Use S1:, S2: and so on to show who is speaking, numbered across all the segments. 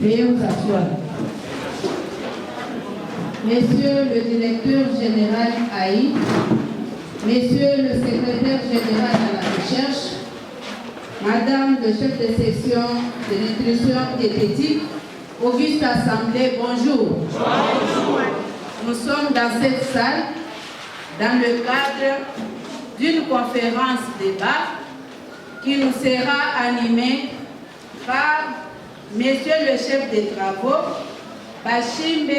S1: Veuillez vous asseoir. Monsieur le directeur général AI, Monsieur le secrétaire général à la recherche, Madame le chef de section de nutrition diététique, Auguste Assemblée, bonjour. Bonjour. Nous sommes dans cette salle dans le cadre d'une conférence débat qui nous sera animée par Monsieur le chef des travaux, Bashimbe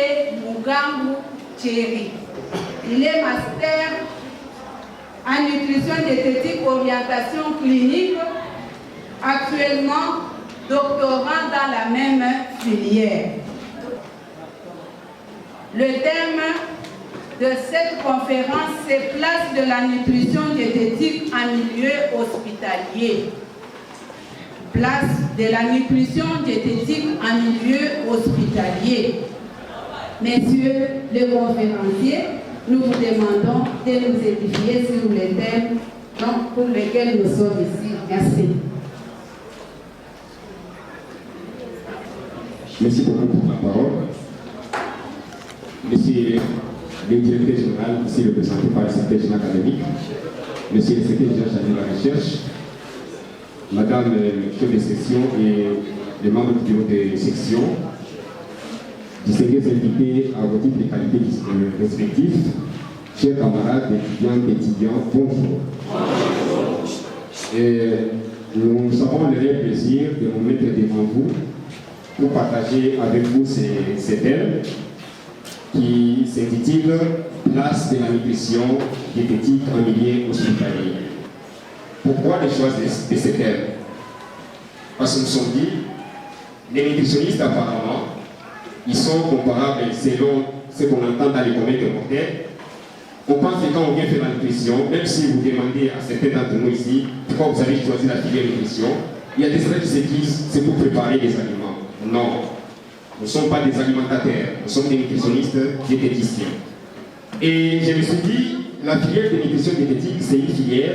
S1: Mugambu Thierry. Il est master en nutrition diététique orientation clinique, actuellement doctorant dans la même filière. Le thème de cette conférence, c'est place de la nutrition diététique en milieu hospitalier. Place de la nutrition diététique en milieu hospitalier. Messieurs les conférenciers, nous vous demandons de nous édifier sur les thèmes pour lesquels nous sommes ici. Merci.
S2: Merci beaucoup pour la parole. Monsieur le directeur général, ici représenté par le secrétaire général académique, Monsieur le secrétaire général de la recherche, Madame le chef de section et les membres du bureau de section, distingués invités à vos titres de qualité respectifs, chers camarades, étudiants, bonjour. Et nous avons le réel plaisir de nous mettre devant vous pour partager avec vous ces thèmes qui s'intitule « Place de la nutrition diététique en milieu hospitalier ». Pourquoi le choix de ces thèmes? Parce que nous sommes dit, les nutritionnistes apparemment, ils sont comparables selon ce qu'on entend dans les communs de mortels. On pense que quand on vient faire la nutrition, même si vous demandez à certains d'entre nous ici pourquoi vous avez choisi la filière nutrition, il y a des gens qui se disent c'est pour préparer des aliments. Non, nous ne sommes pas des alimentateurs, nous sommes des nutritionnistes diététiciens. Et je me suis dit, la filière de nutrition diététique, c'est une filière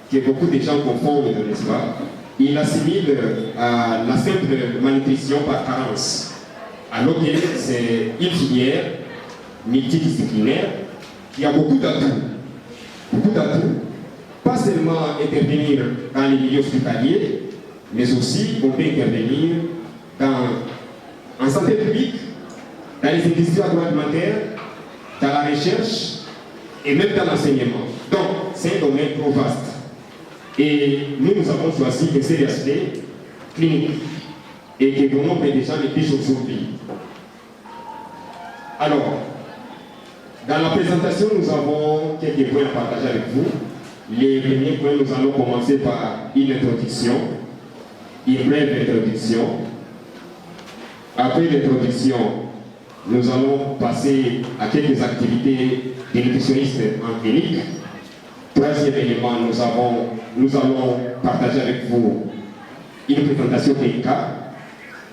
S2: que beaucoup de gens confondent, n'est-ce pas? Ils assimilent à la simple malnutrition par carence. Alors que c'est une filière multidisciplinaire qui a beaucoup d'atouts. Beaucoup d'atouts. Pas seulement intervenir dans les milieux hospitaliers, mais aussi on peut intervenir en santé publique, dans les industries agroalimentaires, dans la recherche et même dans l'enseignement. Donc, c'est un domaine trop vaste. Et nous avons choisi un seul aspect clinique et que bon nombre de gens négligent aujourd'hui. Alors, dans la présentation, nous avons quelques points à partager avec vous. Les premiers points, nous allons commencer par une introduction, une brève introduction. Après l'introduction, nous allons passer à quelques activités des nutritionnistes en clinique. Troisième élément, nous allons partager avec vous une présentation clinique.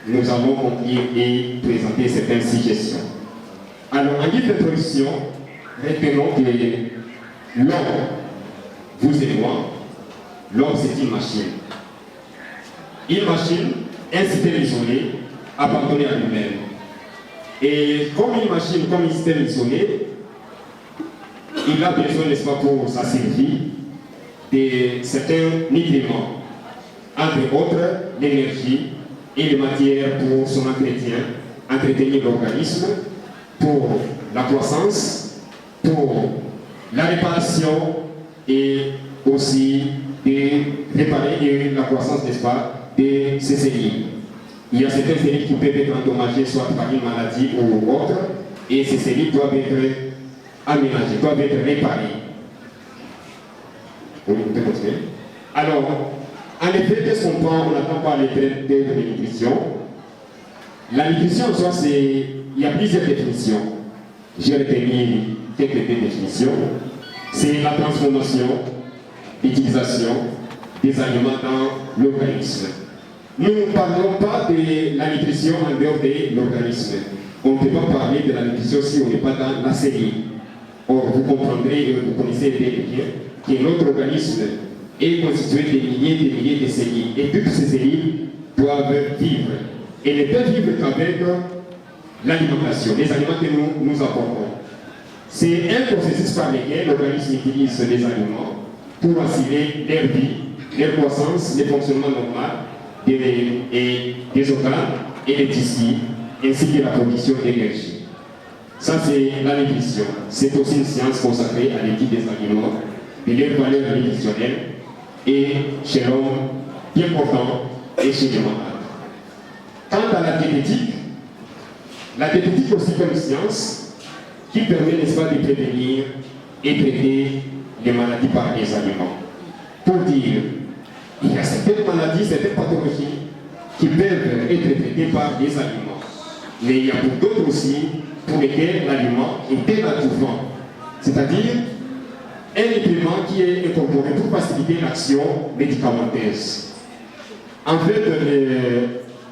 S2: Nous allons conclure et présenter certaines suggestions. Alors, en guise d'introduction, retenons que l'homme, vous et moi, l'homme c'est une machine. Une machine, un système isolé, abandonné à lui-même. Et comme une machine, comme un système isolé, il a besoin, n'est-ce pas, pour sa survie, de certains nutriments, entre autres l'énergie et les matières pour son entretien, entretenir l'organisme, pour la croissance, pour la réparation et aussi de réparer la croissance, n'est-ce pas, de ces cellules. Il y a certaines cellules qui peuvent être endommagées soit par une maladie ou autre, et ces cellules doivent être aménagées, doivent être réparées. Vous pouvez continuer. Alors, en effet, qu'est-ce qu'on prend? On n'attend pas les termes de nutrition. La nutrition, en soi, il y a plusieurs définitions. J'ai retenu quelques définitions. C'est la transformation, l'utilisation des aliments dans l'organisme. Nous ne parlons pas de la nutrition en dehors de l'organisme. On ne peut pas parler de la nutrition si on n'est pas dans la cellule. Or, vous comprendrez et vous connaissez bien que notre organisme est constitué de milliers de cellules. Et toutes ces cellules doivent vivre. et ne peuvent vivre qu'avec l'alimentation, les aliments que nous apportons. C'est un processus par lequel l'organisme utilise les aliments pour assurer leur vie, leur croissance, le fonctionnement normal des organes et des tissus, ainsi que la production d'énergie. Ça, c'est la nutrition. C'est aussi une science consacrée à l'étude des aliments, de leurs valeurs nutritionnelles, et chez l'homme, bien portant, et chez les malades. Quant à la diététique aussi comme une science qui permet, n'est-ce pas, de prévenir et traiter les maladies par les aliments. Pour dire, il y a certaines maladies, certaines pathologies qui peuvent être traitées par des aliments. Mais il y a pour d'autres aussi pour lesquels l'aliment est dénaturant. C'est-à-dire un nutriment qui est incorporé pour faciliter l'action médicamenteuse. En fait,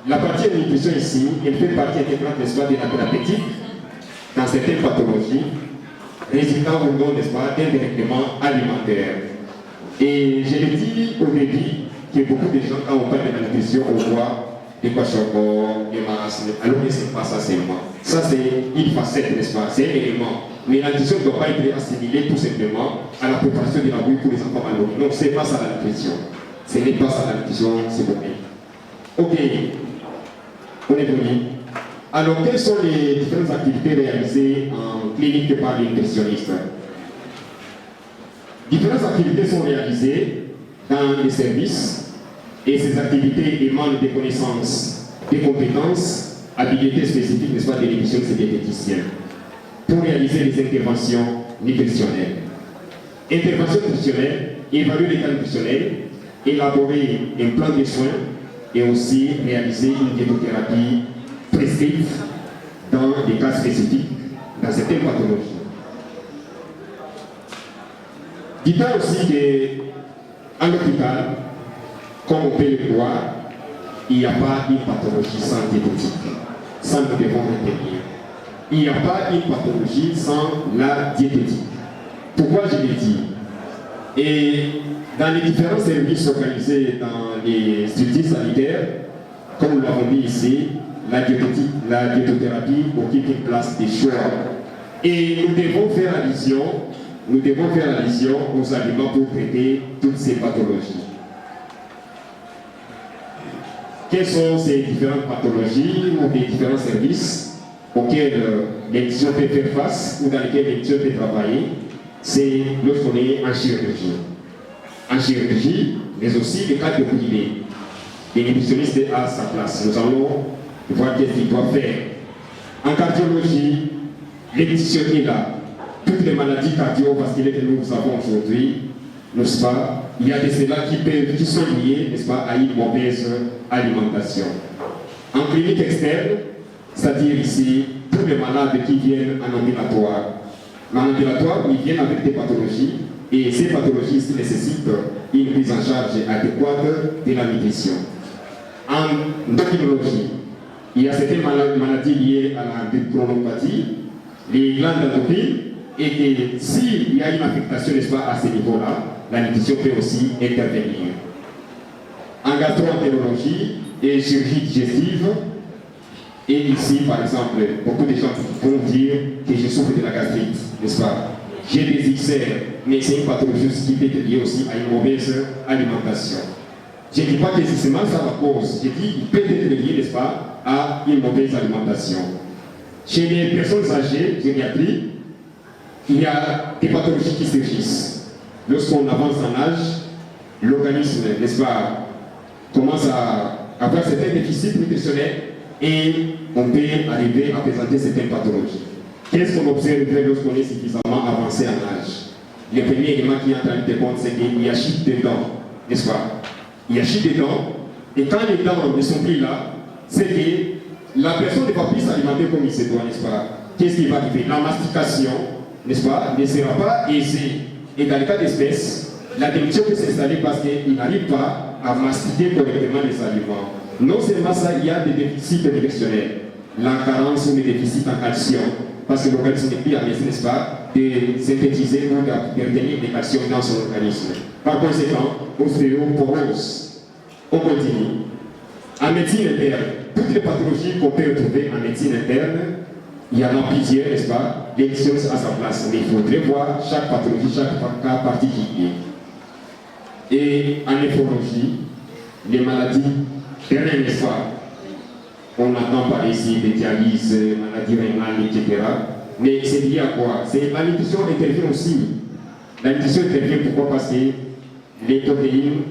S2: la partie de nutrition ici, elle fait partie intégrante, n'est-ce pas, de la thérapeutique dans certaines pathologies, résultant ou non, n'est-ce pas, d'un dérèglement alimentaire. Et je l'ai dit au début que beaucoup de gens, quand on parle de la nutrition, on voit des kwashoko, des masses, alors que ce n'est pas ça seulement. Ça, c'est une facette, n'est-ce pas, c'est un élément. Mais la nutrition ne doit pas être assimilée tout simplement à la préparation de la bouille pour les enfants malheureux. Donc, ce n'est pas ça la nutrition. Ce n'est pas ça la nutrition, s'il vous plaît. Ok, on est venu. Alors, quelles sont les différentes activités réalisées en clinique par les nutritionnistes? Différentes activités sont réalisées dans les services et ces activités émanent des connaissances, des compétences, habilités spécifiques, n'est-ce pas, des nutritionnistes et des diététiciens pour réaliser les interventions nutritionnelles. Intervention nutritionnelle, évaluer l'état nutritionnel, élaborer un plan de soins et aussi réaliser une diétothérapie prescrite dans des cas spécifiques, dans certaines pathologies. Dit-on aussi qu'à l'hôpital, comme on peut le voir, il n'y a pas une pathologie sans diététique. Ça, nous devons retenir. Il n'y a pas une pathologie sans la diététique. Pourquoi je l'ai dit? Et dans les différents services organisés dans les structures sanitaires, comme nous l'avons dit ici, la diétothérapie occupe une place de choix. Et nous devons faire allusion aux aliments pour traiter toutes ces pathologies. Quelles sont ces différentes pathologies ou les différents services auxquels l'édition peut faire face ou dans lesquels l'édition peut travailler? C'est lorsqu'on est en chirurgie. En chirurgie, mais aussi les cas de privé. Les nutritionnistes à sa place. Nous allons voir qu'est-ce qu'ils doivent faire. En cardiologie, l'édition est là. Toutes les maladies cardiovasculaires que nous avons aujourd'hui, n'est-ce pas, il y a de ceux-là qui sont liés, n'est-ce pas, à une mauvaise alimentation. En clinique externe, c'est-à-dire ici, tous les malades qui viennent en ambulatoire. En ambulatoire, ils viennent avec des pathologies, et ces pathologies ici nécessitent une prise en charge adéquate de la nutrition. En endocrinologie, il y a certaines maladies liées à la chronopathie, les glandes endocrines, et que s'il y a une affectation, n'est-ce pas, à ce niveau-là, la nutrition peut aussi intervenir. En gastro-entérologie et chirurgie digestive, et ici, par exemple, beaucoup de gens vont dire que je souffre de la gastrite, n'est-ce pas? J'ai des ulcères, mais c'est une pathologie qui peut être liée aussi à une mauvaise alimentation. Je ne dis pas que c'est seulement ça la cause, je dis qu'il peut être lié, n'est-ce pas, à une mauvaise alimentation. Chez les personnes âgées, gériatrie, il y a des pathologies qui surgissent. Lorsqu'on avance en âge, l'organisme, n'est-ce pas, commence à avoir certains déficits nutritionnels et on peut arriver à présenter certaines pathologies. Qu'est-ce qu'on observe lorsqu'on est suffisamment avancé en âge? Le premier élément qui entre en ligne de compte, c'est qu'il y a chute des dents, n'est-ce pas? Il y a chute des dents, et quand les dents ne sont plus là, c'est que la personne ne va plus s'alimenter comme il se doit, n'est-ce pas? Qu'est-ce qui va arriver? La mastication, n'est-ce pas, ne sera pas aisée. Et dans le cas d'espèce, la démission peut s'installer parce qu'il n'arrive pas à mastiquer correctement les aliments. Non seulement ça, il y a des déficits nutritionnels, la carence ou les déficits en calcium, parce que l'organisme n'est plus à l'aise, n'est-ce pas, de synthétiser ou de retenir des calcium dans son organisme. Par conséquent, ostéoporose. On continue. En médecine interne, toutes les pathologies qu'on peut retrouver en médecine interne, il y en a plusieurs, n'est-ce pas? L'édition à sa place, mais il faudrait voir chaque pathologie, chaque cas particulier. Et en néphrologie, les maladies terrestres, n'est-ce pas? On entend parler ici des dialyses, maladies rénales, etc. Mais c'est lié à quoi? La nutrition intervient aussi. La nutrition intervient pourquoi? Parce que les protéines,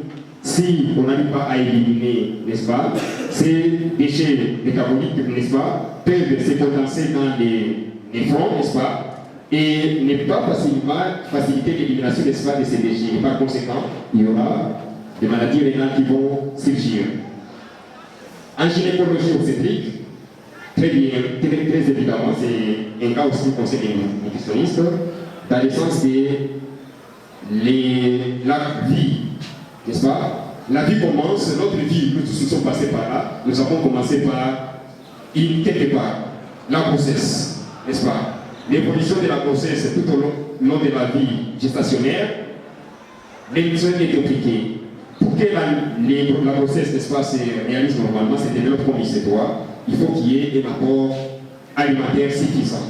S2: si on n'arrive pas à éliminer, n'est-ce pas, ces déchets métaboliques, n'est-ce pas, peuvent se condenser dans les fonds, n'est-ce pas, et ne pas faciliter l'élimination, n'est-ce pas, de ces déchets. Et par conséquent, il y aura des maladies rénales qui vont surgir. En gynécologie obstétrique, très bien, très évidemment, c'est un cas aussi qui concerne les nutritionnistes, dans le sens que la vie, n'est-ce pas? La vie commence, notre vie, nous tous sommes passés par là, nous avons commencé par, quelque part, la grossesse, n'est-ce pas? L'évolution de la grossesse tout au long de la vie gestationnaire, l'évolution est compliquée. Pour que la grossesse, n'est-ce pas, se réalise normalement, se développe comme il se doit, il faut qu'il y ait un apport alimentaire suffisant.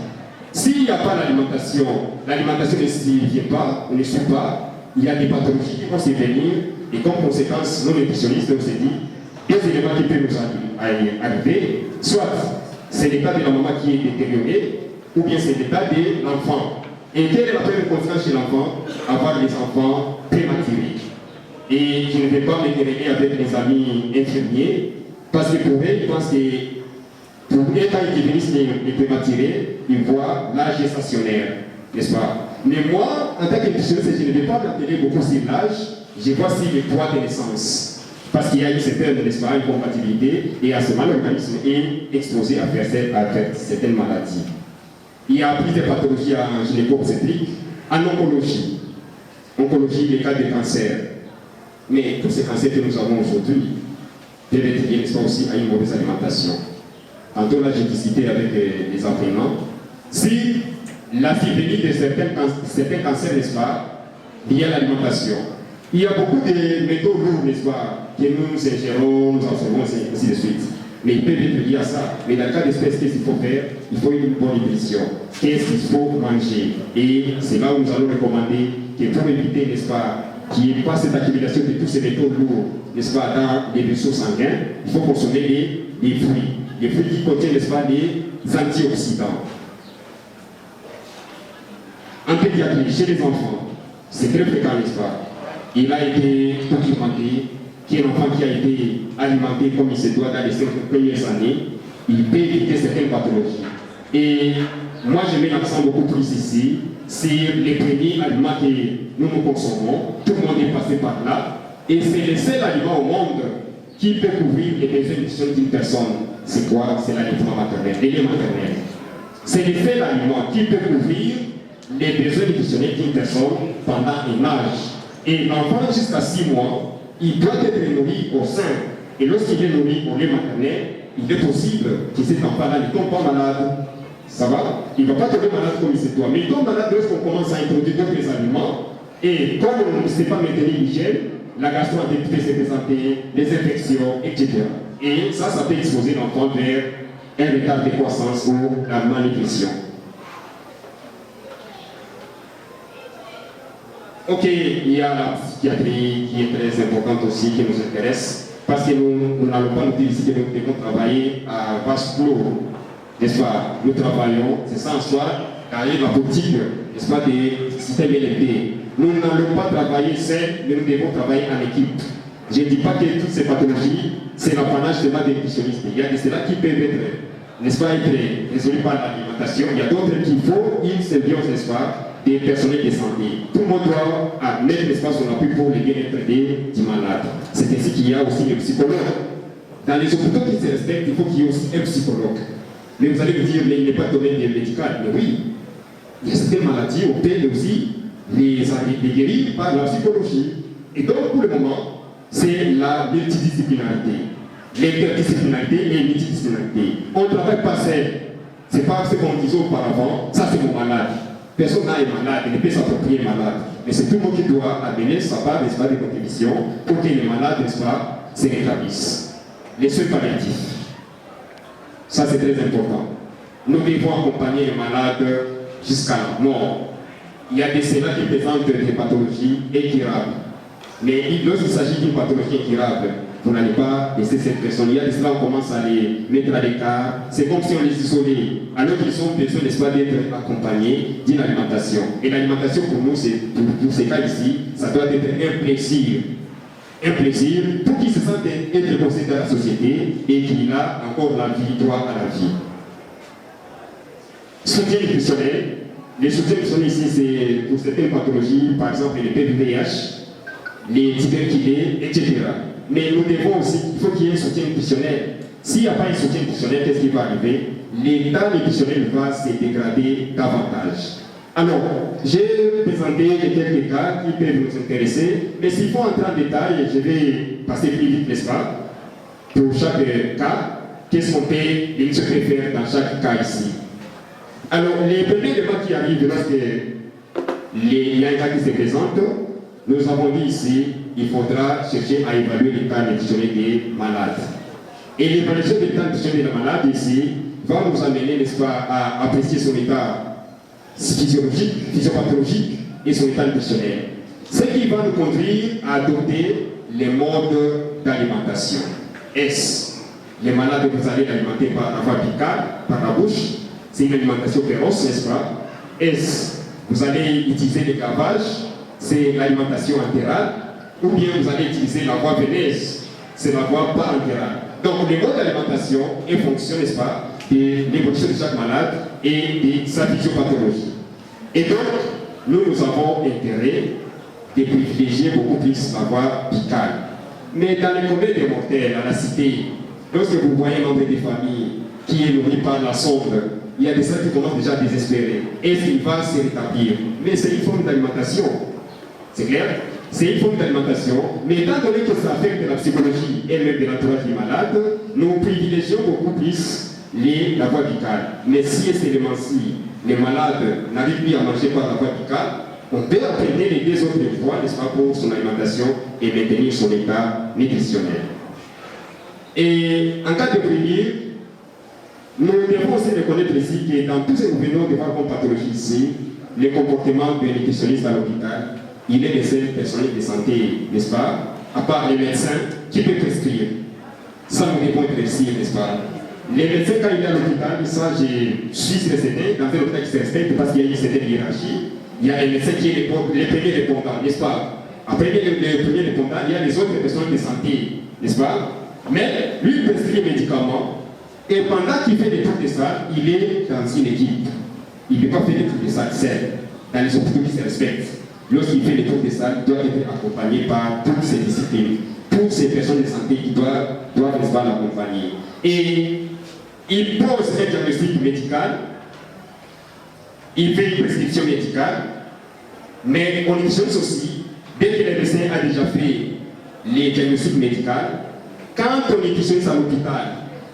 S2: S'il n'y a pas l'alimentation ne vient pas, ne suit pas, il y a des pathologies qui vont se venir et comme conséquence, nos nutritionnistes, on s'est dit, deux éléments qui peuvent nous arriver, soit c'est l'état de la maman qui est détérioré, ou bien c'est l'état de l'enfant. Et quelle est la première conséquence chez l'enfant? Avoir des enfants prématurés. Et je ne vais pas me quereller avec les amis infirmiers, parce que pour eux, ils pensent que pour eux, quand ils finissent les prématurés, ils voient l'âge gestationnaire, n'est-ce pas? Mais moi, en tant que nutritionniste, je ne vais pas m'atteler beaucoup sur l'âge, je vois si le poids de naissance. Parce qu'il y a une certaine, n'est-ce pas, incompatibilité, et à ce moment, l'organisme est exposé à faire certaines maladies. Il y a plusieurs pathologies en gynéco-obstétrique, en oncologie. Oncologie, les cas de cancer. Mais tous ces cancers que nous avons aujourd'hui peuvent être liés, n'est-ce pas, aussi à une mauvaise alimentation. Tantôt, là, j'ai discuté avec les apprenants. Si la survenue de certains cancers, n'est-ce pas, liés à l'alimentation, il y a beaucoup de métaux lourds, n'est-ce pas, que nous ingérons, nous absorbons, ainsi de suite. Mais ils peuvent être liés à ça. Mais dans le cas d'espèce, qu'est-ce qu'il faut faire? Il faut une bonne nutrition. Qu'est-ce qu'il faut manger? Et c'est là où nous allons recommander que pour éviter, n'est-ce pas, qu'il n'y ait pas cette accumulation de tous ces métaux lourds, n'est-ce pas, dans les vaisseaux sanguins, il faut consommer des fruits. Les fruits qui contiennent, n'est-ce pas, des antioxydants. En pédiatrie, chez les enfants, c'est très fréquent, n'est-ce pas? Il a été documenté qu'un enfant qui a été alimenté comme il se doit dans les 5 premières années, il peut éviter certaines pathologies. Et moi, je mets l'accent beaucoup plus ici sur les premiers aliments que nous consommons. Tout le monde est passé par là. Et c'est le seul aliment au monde qui peut couvrir les besoins nutritionnels d'une personne. C'est quoi? C'est l'aliment maternel, le lait maternel. C'est le seul aliment qui peut couvrir les besoins nutritionnels d'une personne pendant un âge. Et l'enfant jusqu'à 6 mois, il doit être nourri au sein. Et lorsqu'il est nourri au lait maternel, il est possible que cet enfant-là ne tombe pas malade. Ça va? Il ne va pas tomber malade comme il se doit. Mais il tombe malade lorsqu'on commence à introduire d'autres aliments. Et comme on ne sait pas maintenir l'hygiène, la gastroentérite peut se présenter, les infections, etc. Et ça peut exposer l'enfant vers un retard de croissance ou la malnutrition. Ok, il y a la psychiatrie qui est très importante aussi, qui nous intéresse, parce que nous n'allons pas nous dire ici que nous devons travailler à vache clos, n'est-ce pas? Nous travaillons, c'est ça en soi, car il y a la politique, n'est-ce pas, des systèmes LFD. Nous n'allons pas travailler seuls, mais nous devons travailler en équipe. Je ne dis pas que toutes ces pathologies, c'est l'apanage seulement des nutritionnistes. Il y a de ceux-là qui peuvent être, n'est-ce pas, être résolus par l'alimentation. Il y a d'autres qu'il faut une symbiose, n'est-ce pas, des personnels de santé. Tout le monde doit mettre l'espace son appui pour le bien-être du malade. C'est ainsi qu'il y a aussi le psychologue. Dans les hôpitaux qui se respectent, il faut qu'il y ait aussi un psychologue. Mais vous allez me dire, mais il n'est pas domaine médical. Mais oui, il y a certaines maladies, on peut aussi les guérir par la psychologie. Et donc, pour le moment, c'est la multidisciplinarité. L'interdisciplinarité et la multidisciplinarité. On ne travaille pas seul. Ce n'est pas ce qu'on disait auparavant, ça c'est mon malade. Personne n'est malade, il ne peut s'approprier malade. Mais c'est tout le monde qui doit amener sa part, n'est-ce pas, de contribution pour que les malades, n'est-ce pas, se rétablissent. Les soins palliatifs. Ça, c'est très important. Nous devons accompagner les malades jusqu'à la mort. Il y a des ceux-là qui présentent des pathologies incurables. Mais lorsqu'il s'agit d'une pathologie incurable, vous n'allez pas laisser cette personne. Il y a des ceux-là, on commence à les mettre à l'écart. C'est comme si on les isolait. Alors qu'ils ont besoin, n'est-ce pas, d'être accompagnés d'une alimentation. Et l'alimentation, pour nous, pour ces cas ici, ça doit être un plaisir. Un plaisir pour qu'ils se sentent être considérés dans la société et qu'il a encore la vie, droit à la vie. Soutien nutritionnel. Les soutiens nutritionnels ici, c'est pour certaines pathologies, par exemple les PVH, les tuberculés, etc. Mais nous devons aussi, il faut qu'il y ait un soutien nutritionnel. S'il n'y a pas un soutien nutritionnel, qu'est-ce qui va arriver? L'état nutritionnel va se dégrader davantage. Alors, j'ai présenté quelques cas qui peuvent nous intéresser, mais s'il faut entrer en détail, je vais passer plus vite, n'est-ce pas? Pour chaque cas, qu'est-ce qu'on peut et se peut faire dans chaque cas ici? Alors, les premiers éléments qui arrivent lorsqu'il y a un cas qui se présente, nous avons dit ici, il faudra chercher à évaluer l'état nutritionnel des malades. Et l'évaluation de l'état nutritionnel des malades ici va nous amener, n'est-ce pas, à apprécier son état physiologique, physiopathologique et son état nutritionnel. Ce qui va nous conduire à adopter les modes d'alimentation. Est-ce les malades, vous allez l'alimenter par la voie buccale, par la bouche? C'est une alimentation féroce, n'est-ce pas? Est-ce vous allez utiliser le gavage? C'est l'alimentation entérale. Ou bien vous allez utiliser la voie veineuse? C'est la voie parentérale. Donc les modes d'alimentation et fonction, n'est-ce pas, de l'évolution de chaque malade et de sa physiopathologie. Et donc, nous avons intérêt de privilégier beaucoup plus la voie buccale. Mais dans les communes des mortels, à la cité, lorsque vous voyez un membre des familles qui est nourri par la sonde, il y a des gens qui commencent déjà à désespérer. Est-ce qu'il va se rétablir? Mais c'est une forme d'alimentation. C'est clair? C'est une forme d'alimentation, mais étant donné que ça affecte la psychologie et même de l'entourage du malade, nous privilégions beaucoup plus la voie buccale. Mais si ces éléments-ci, les malades n'arrivent plus à manger par la voie buccale, on peut apprendre les deux autres voies, n'est-ce pas, pour son alimentation et maintenir son état nutritionnel. Et en cas de brûlure, nous devons aussi reconnaître ici que dans tous ces gouvernements de voir comme pathologie ici, les comportements de nutritionnistes à l'hôpital, il est des seuls personnels de santé, n'est-ce pas, à part les médecins qui peuvent prescrire. Ça, nous devons réussir, n'est-ce pas? Les médecins, quand il est à l'hôpital, ça, je suis certain, dans un hôpital qui se respecte parce qu'il y a une certaine hiérarchie, il y a les médecins qui sont les premiers répondants, n'est-ce pas? Après les premiers répondants, il y a les autres personnels de santé, n'est-ce pas? Mais lui, il prescrit les médicaments, et pendant qu'il fait des tours de salle, il est dans une équipe. Il ne peut pas faire des tours de salle seul, dans les hôpitaux qui se respectent. Lorsqu'il fait les tours de salle, il doit être accompagné par toutes ces disciplines, toutes ces personnes de santé qui doivent n'est-ce pas, l'accompagner. Et il pose un diagnostic médical, il fait une prescription médicale, mais on utilise aussi, dès que le médecin a déjà fait les diagnostics médicaux, quand on nutritionniste à l'hôpital,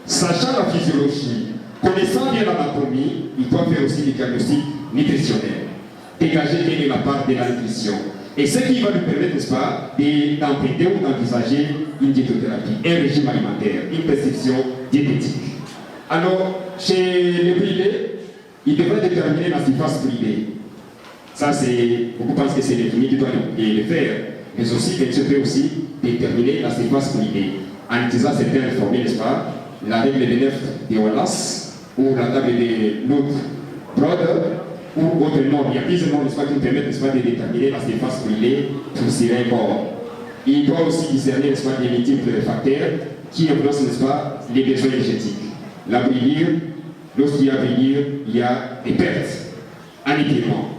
S2: sachant la physiologie, connaissant bien l'anatomie, il doit faire aussi des diagnostics nutritionnels, dégager bien de la part de la nutrition. Et ce qui va lui permettre, n'est-ce pas, d'emprunter ou d'envisager une diétothérapie, un régime alimentaire, une prescription diététique. Alors, chez les privés, il devrait déterminer la surface privée. Ça, c'est, beaucoup pensent que c'est les cliniques qui doivent le faire. Mais aussi, bien sûr, peut aussi déterminer la surface privée. En utilisant certaines formules, n'est-ce pas, la règle de 9 de Wallace, ou la table de Luke Brother, ou autre norme. Il y a plusieurs normes, n'est-ce pas, qui nous permettent, n'est-ce pas, de déterminer la surface privée pour tirer un corps. Il doit aussi discerner, n'est-ce pas, des multiples facteurs qui influencent, n'est-ce pas, les besoins énergétiques. La brûlure, lorsqu'il y a brûlure, il y a des pertes en nutriments.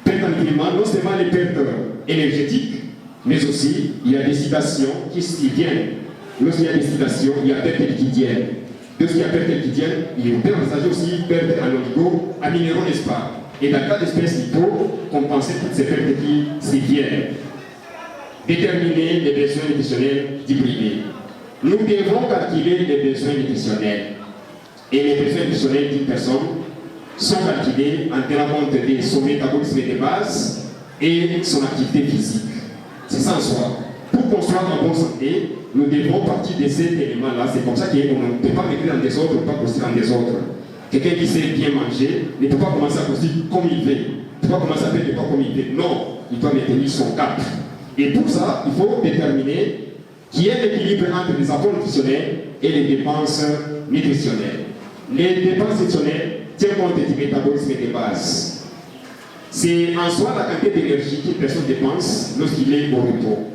S2: Pertes en nutriments, non seulement les pertes énergétiques, mais aussi il y a des sédations qui viennent. Lorsqu'il y a des sédations, il y a pertes liquidiennes. Lorsqu'il y a pertes liquidiennes, il peut envisager aussi pertes en oligo, en minéraux, n'est-ce pas? Et dans le cas d'espèces, il faut compenser toutes ces pertes qui s'y viennent. Déterminer les besoins nutritionnels du privé. Nous devons calculer les besoins nutritionnels. Et les besoins nutritionnels d'une personne sont calculés en tenant compte de son métabolisme de base et son activité physique. C'est ça en soi. Pour pour qu'on soit en bonne santé, nous devons partir de cet élément-là. C'est comme ça qu'on ne peut pas mettre en désordre, on ne peut pas construire en désordre. Quelqu'un qui sait bien manger ne peut pas commencer à construire comme il veut. Il ne peut pas commencer à faire des pas comme il veut. Non, il doit maintenir son cap. Et pour ça, il faut déterminer qu'il y ait l'équilibre entre les apports nutritionnels et les dépenses nutritionnelles. Les dépenses nutritionnelles tiennent compte du métabolisme des bases. C'est en soi la quantité d'énergie qu'une personne dépense lorsqu'il est au repos.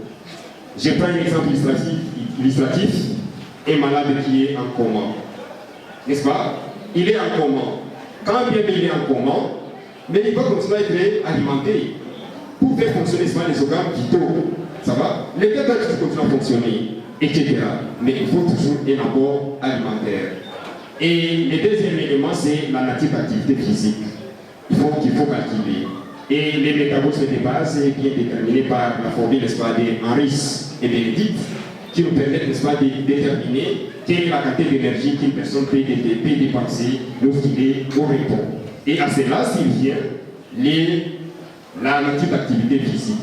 S2: Je prends un exemple illustratif, un malade qui est en coma. N'est-ce pas? Il est en coma. Quand bien il est en coma, mais il va continuer à être alimenté pour faire fonctionner les organes vitaux. Ça va? Les gars doivent continuer à fonctionner, etc. Mais il faut toujours un apport alimentaire. Et le deuxième élément, c'est la nature d'activité physique. Qu'il faut calculer. Et les métabolismes de base est bien déterminé par la formule, n'est-ce pas, d'Henris et Bénédicte, qui nous permettent, n'est-ce pas, de déterminer quelle est la quantité d'énergie qu'une personne peut dépenser lorsqu'il est au repos. Et à cela, s'il vient la nature d'activité physique.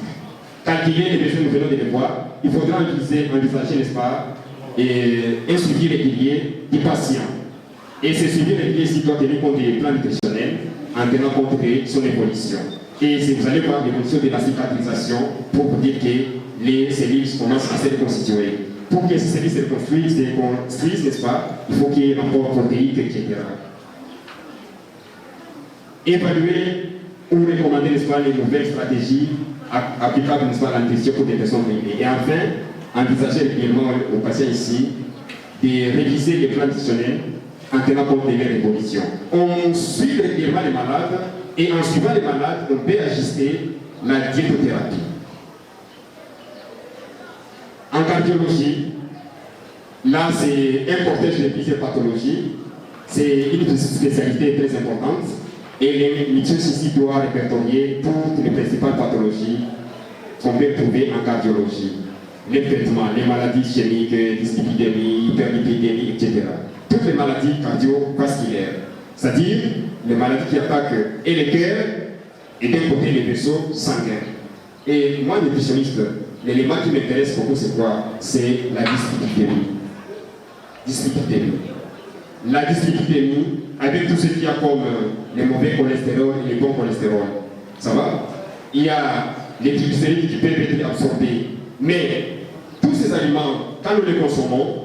S2: Calculer les besoins, nous venons de les voir, il faudra envisager, n'est-ce pas, un suivi régulier du patient. Et ce suivi régulier ici doit tenir compte des plans nutritionnels en tenant compte de son évolution. Et vous allez voir l'évolution de la cicatrisation pour vous dire que les cellules commencent à se reconstituer. Pour que ces cellules se reconstruisent, n'est-ce pas, il faut qu'il y ait un apport protéique, etc. Évaluer ou recommander, n'est-ce pas, les nouvelles stratégies applicables, n'est-ce pas, à la nutrition pour des personnes réunies. Et enfin, envisager régulièrement aux patients ici de réviser les plans nutritionnels en tenant compte de leur évolution. On suit régulièrement les malades et en suivant les malades, on peut ajuster la diétothérapie. En cardiologie, là c'est un cortège de plusieurs pathologies, c'est une spécialité très importante et les médecins ici doivent répertorier toutes les principales pathologies qu'on peut trouver en cardiologie. Les traitements, les maladies ischémiques, dyslipidémie, hyperlipidémie, etc. Toutes les maladies cardiovasculaires, c'est-à-dire les maladies qui attaquent et le cœur et d'un côté les vaisseaux sanguins. Et moi, nutritionniste, l'élément qui m'intéresse beaucoup, c'est quoi? C'est la dyslipidémie. La dyslipidémie, avec tout ce qu'il y a comme les mauvais cholestérol et les bons cholestérol, ça va? Il y a les triglycérides qui peuvent être absorbés. Mais tous ces aliments, quand nous les consommons,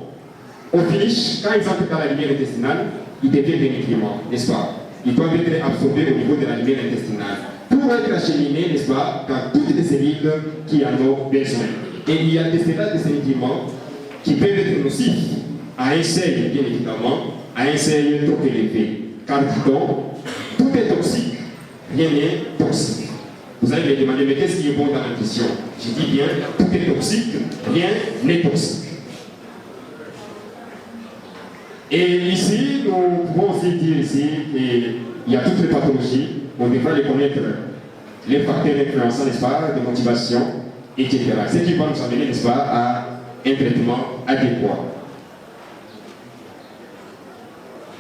S2: au finish, quand ils entrent dans la lumière intestinale, ils deviennent des nutriments, n'est-ce pas? Ils doivent être absorbés au niveau de la lumière intestinale pour être acheminés, n'est-ce pas, dans toutes les cellules qui en ont besoin. Et il y a des cellules de ces nutriments qui peuvent être nocifs à un seuil, bien évidemment, à un seuil trop élevé. Car disons, tout est toxique, rien n'est toxique. Vous allez me demander, mais qu'est-ce qui est bon dans la nutrition? Je dis bien, tout est toxique, rien n'est toxique. Et ici, nous pouvons aussi dire ici qu'il y a toutes les pathologies, on devra les connaître, les facteurs influençants, n'est-ce pas, de motivation, etc. Ce qui va nous amener, n'est-ce pas, à un traitement adéquat.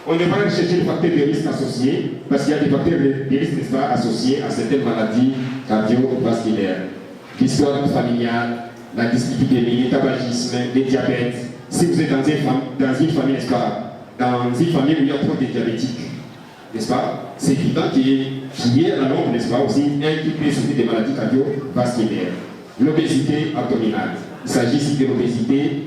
S2: On devra rechercher les facteurs de risque associés, parce qu'il y a des facteurs de risque, n'est-ce pas, associés à certaines maladies cardiovasculaires. L'histoire familiale, la dyslipidémie, le tabagisme, le diabète. Si vous êtes dans une famille, n'est-ce pas, dans une famille où il y a trop de diabétiques, n'est-ce pas, c'est évident qu'il y ait à la longue, n'est-ce pas, aussi un qui peut souffrir des maladies cardiovasculaires. L'obésité abdominale. Il s'agit ici de l'obésité.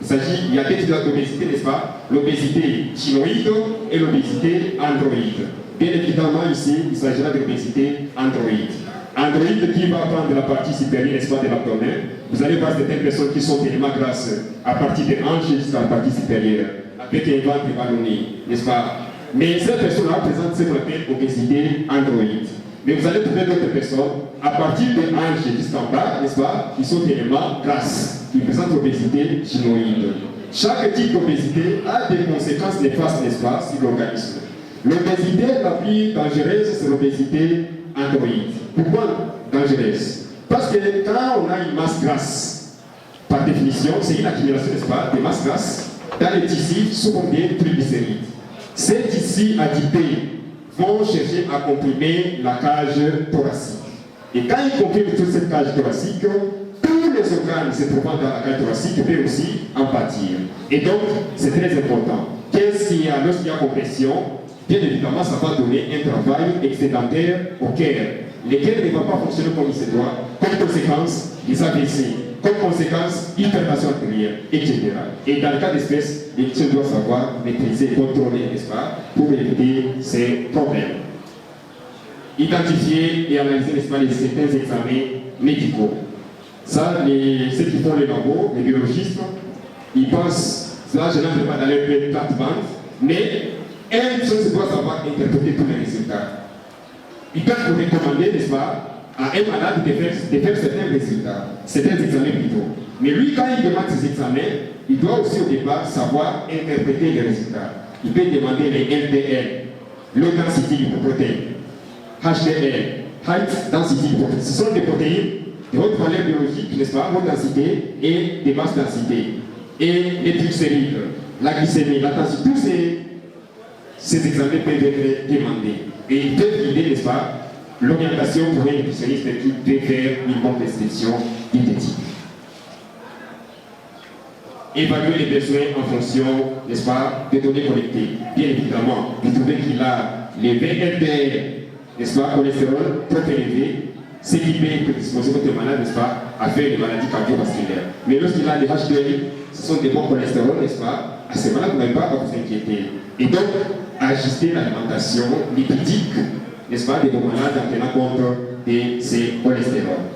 S2: Il y a deux types d'obésité, n'est-ce pas, l'obésité chinoïde et l'obésité androïde. Bien évidemment, ici, il s'agira de l'obésité androïde. Androïde qui va prendre la partie supérieure, n'est-ce pas, de l'abdomen. Vous allez voir certaines personnes qui sont tellement grasses à partir des hanches jusqu'à la partie supérieure, avec un ventre ballonné, n'est-ce pas? Mais ces personnes-là présentent ce qu'on appelle obésité androïde. Mais vous allez trouver d'autres personnes, à partir des hanches jusqu'en bas, n'est-ce pas, ils sont tellement grasses. Ils présentent l'obésité chinoïde. Chaque type d'obésité a des conséquences néfastes, n'est-ce pas, sur l'organisme. L'obésité la plus dangereuse, c'est l'obésité androïde. Pourquoi dangereuse? Parce que quand on a une masse grasse, par définition, c'est une accumulation, n'est-ce pas, de masse grasse dans les tissus sous forme de triglycérides. Ces tissus adipés vont chercher à comprimer la cage thoracique. Et quand ils compriment toute cette cage thoracique, tous les organes se trouvant dans la cage thoracique peut aussi en pâtir. Et donc, c'est très important. Qu'est-ce qu'il y a lorsqu'il y a compression? Bien évidemment, ça va donner un travail excédentaire au cœur. Le cœur ne va pas fonctionner comme il se doit, comme conséquence, les AVC, comme conséquence, hypertension artérielle, etc. Et dans le cas d'espèce, les médecins doivent savoir maîtriser et contrôler, n'est-ce pas, pour éviter ces problèmes. Identifier et analyser, n'est-ce pas, certains examens médicaux. Ça, ceux qui font les labos, les biologistes, ils pensent, ça, je n'entre pas dans leur plate-bande, mais une chose doit savoir interpréter tous les résultats. Ils peuvent vous recommander, n'est-ce pas, à un malade de faire certains résultats, certains examens plutôt. Mais lui, quand il demande ses examens, il doit aussi au départ savoir interpréter les résultats. Il peut demander les LDL, low density lipoprotein, HDL, height density lipoprotein. Ce sont des protéines de haute valeur biologique, n'est-ce pas, haute densité et de basse densité. Et les triglycérides, la glycémie, la tension, tous ces examens peuvent être demandés. Et ils peuvent guider, n'est-ce pas, l'orientation pour un nutritionniste qui peut faire une bonne prescription diététique. Évaluer les besoins en fonction, n'est-ce pas, des données collectées. Bien évidemment, vous trouvez qu'il a les VLDL, n'est-ce pas, cholestérol trop élevé, ce qui peut prédisposer votre malade, n'est-ce pas, à faire des maladies cardiovasculaires. Mais lorsqu'il a des HDL, ce sont des bons cholestérol, n'est-ce pas, à ces malades, vous n'avez pas à vous inquiéter. Et donc, ajuster l'alimentation lipidique, n'est-ce pas, des bons malades en tenant compte de ces cholestérols.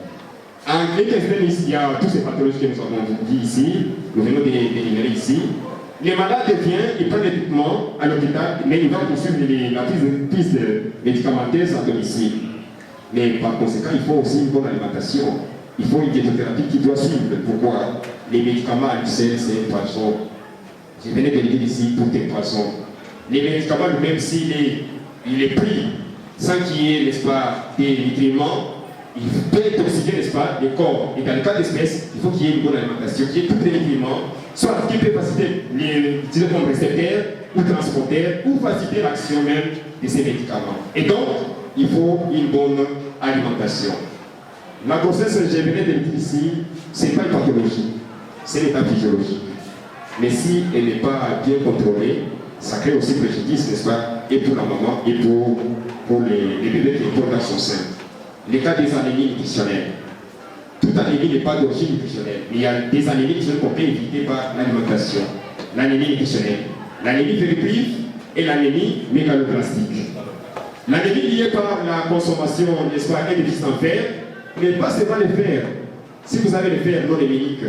S2: En clinique externe, il y a toutes ces pathologies que nous avons dit ici, nous venons de l'énumérer ici. Les malades viennent, ils prennent les traitements à l'hôpital, mais ils vont poursuivre la prise médicamenteuse à domicile. Mais par conséquent, il faut aussi une bonne alimentation. Il faut une diétothérapie qui doit suivre. Pourquoi? Les médicaments à l'UCL, c'est une poisson. Je venais de le dire ici, tout est poisson. Les médicaments, même s'il est pris sans qu'il y ait, n'est-ce pas, des nutriments, il peut intoxiquer, n'est-ce pas, les corps. Et dans le cas d'espèces, il faut qu'il y ait une bonne alimentation, qu'il y ait tous les nutriments, soit qui peut faciliter les comme récepteurs ou transporteurs, ou faciliter l'action même de ces médicaments. Et donc, il faut une bonne alimentation. La grossesse, je venais de le dire ici, ce n'est pas une pathologie, c'est l'état physiologique. Mais si elle n'est pas bien contrôlée, ça crée aussi préjudice, n'est-ce pas, et pour la maman et pour les bébés qui portent dans son sein. Les cas des anémies nutritionnelles. Toute anémie n'est pas d'origine nutritionnelle, mais il y a des anémies nutritionnelles qu'on peut éviter par l'alimentation. L'anémie nutritionnelle, l'anémie ferriprive et l'anémie mégaloblastique. L'anémie liée par la consommation, n'est-ce pas, et déficit en fer, n'est pas seulement le fer. Si vous avez le fer non héménique,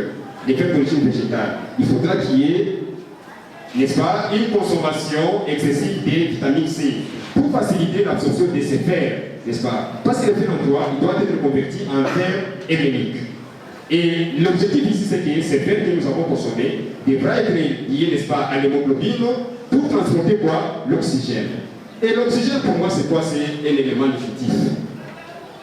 S2: les fers d'origine végétale, il faudra qu'il y ait, n'est-ce pas, une consommation excessive de vitamine C pour faciliter l'absorption de ces fers, n'est-ce pas? Parce que le fer en toi, il doit être converti en fer héménique. Et l'objectif ici, c'est que ces fers que nous avons consommés devra être liés, n'est-ce pas, à l'hémoglobine pour transporter quoi? L'oxygène. Et l'oxygène, pour moi, c'est quoi? C'est un élément nutritif.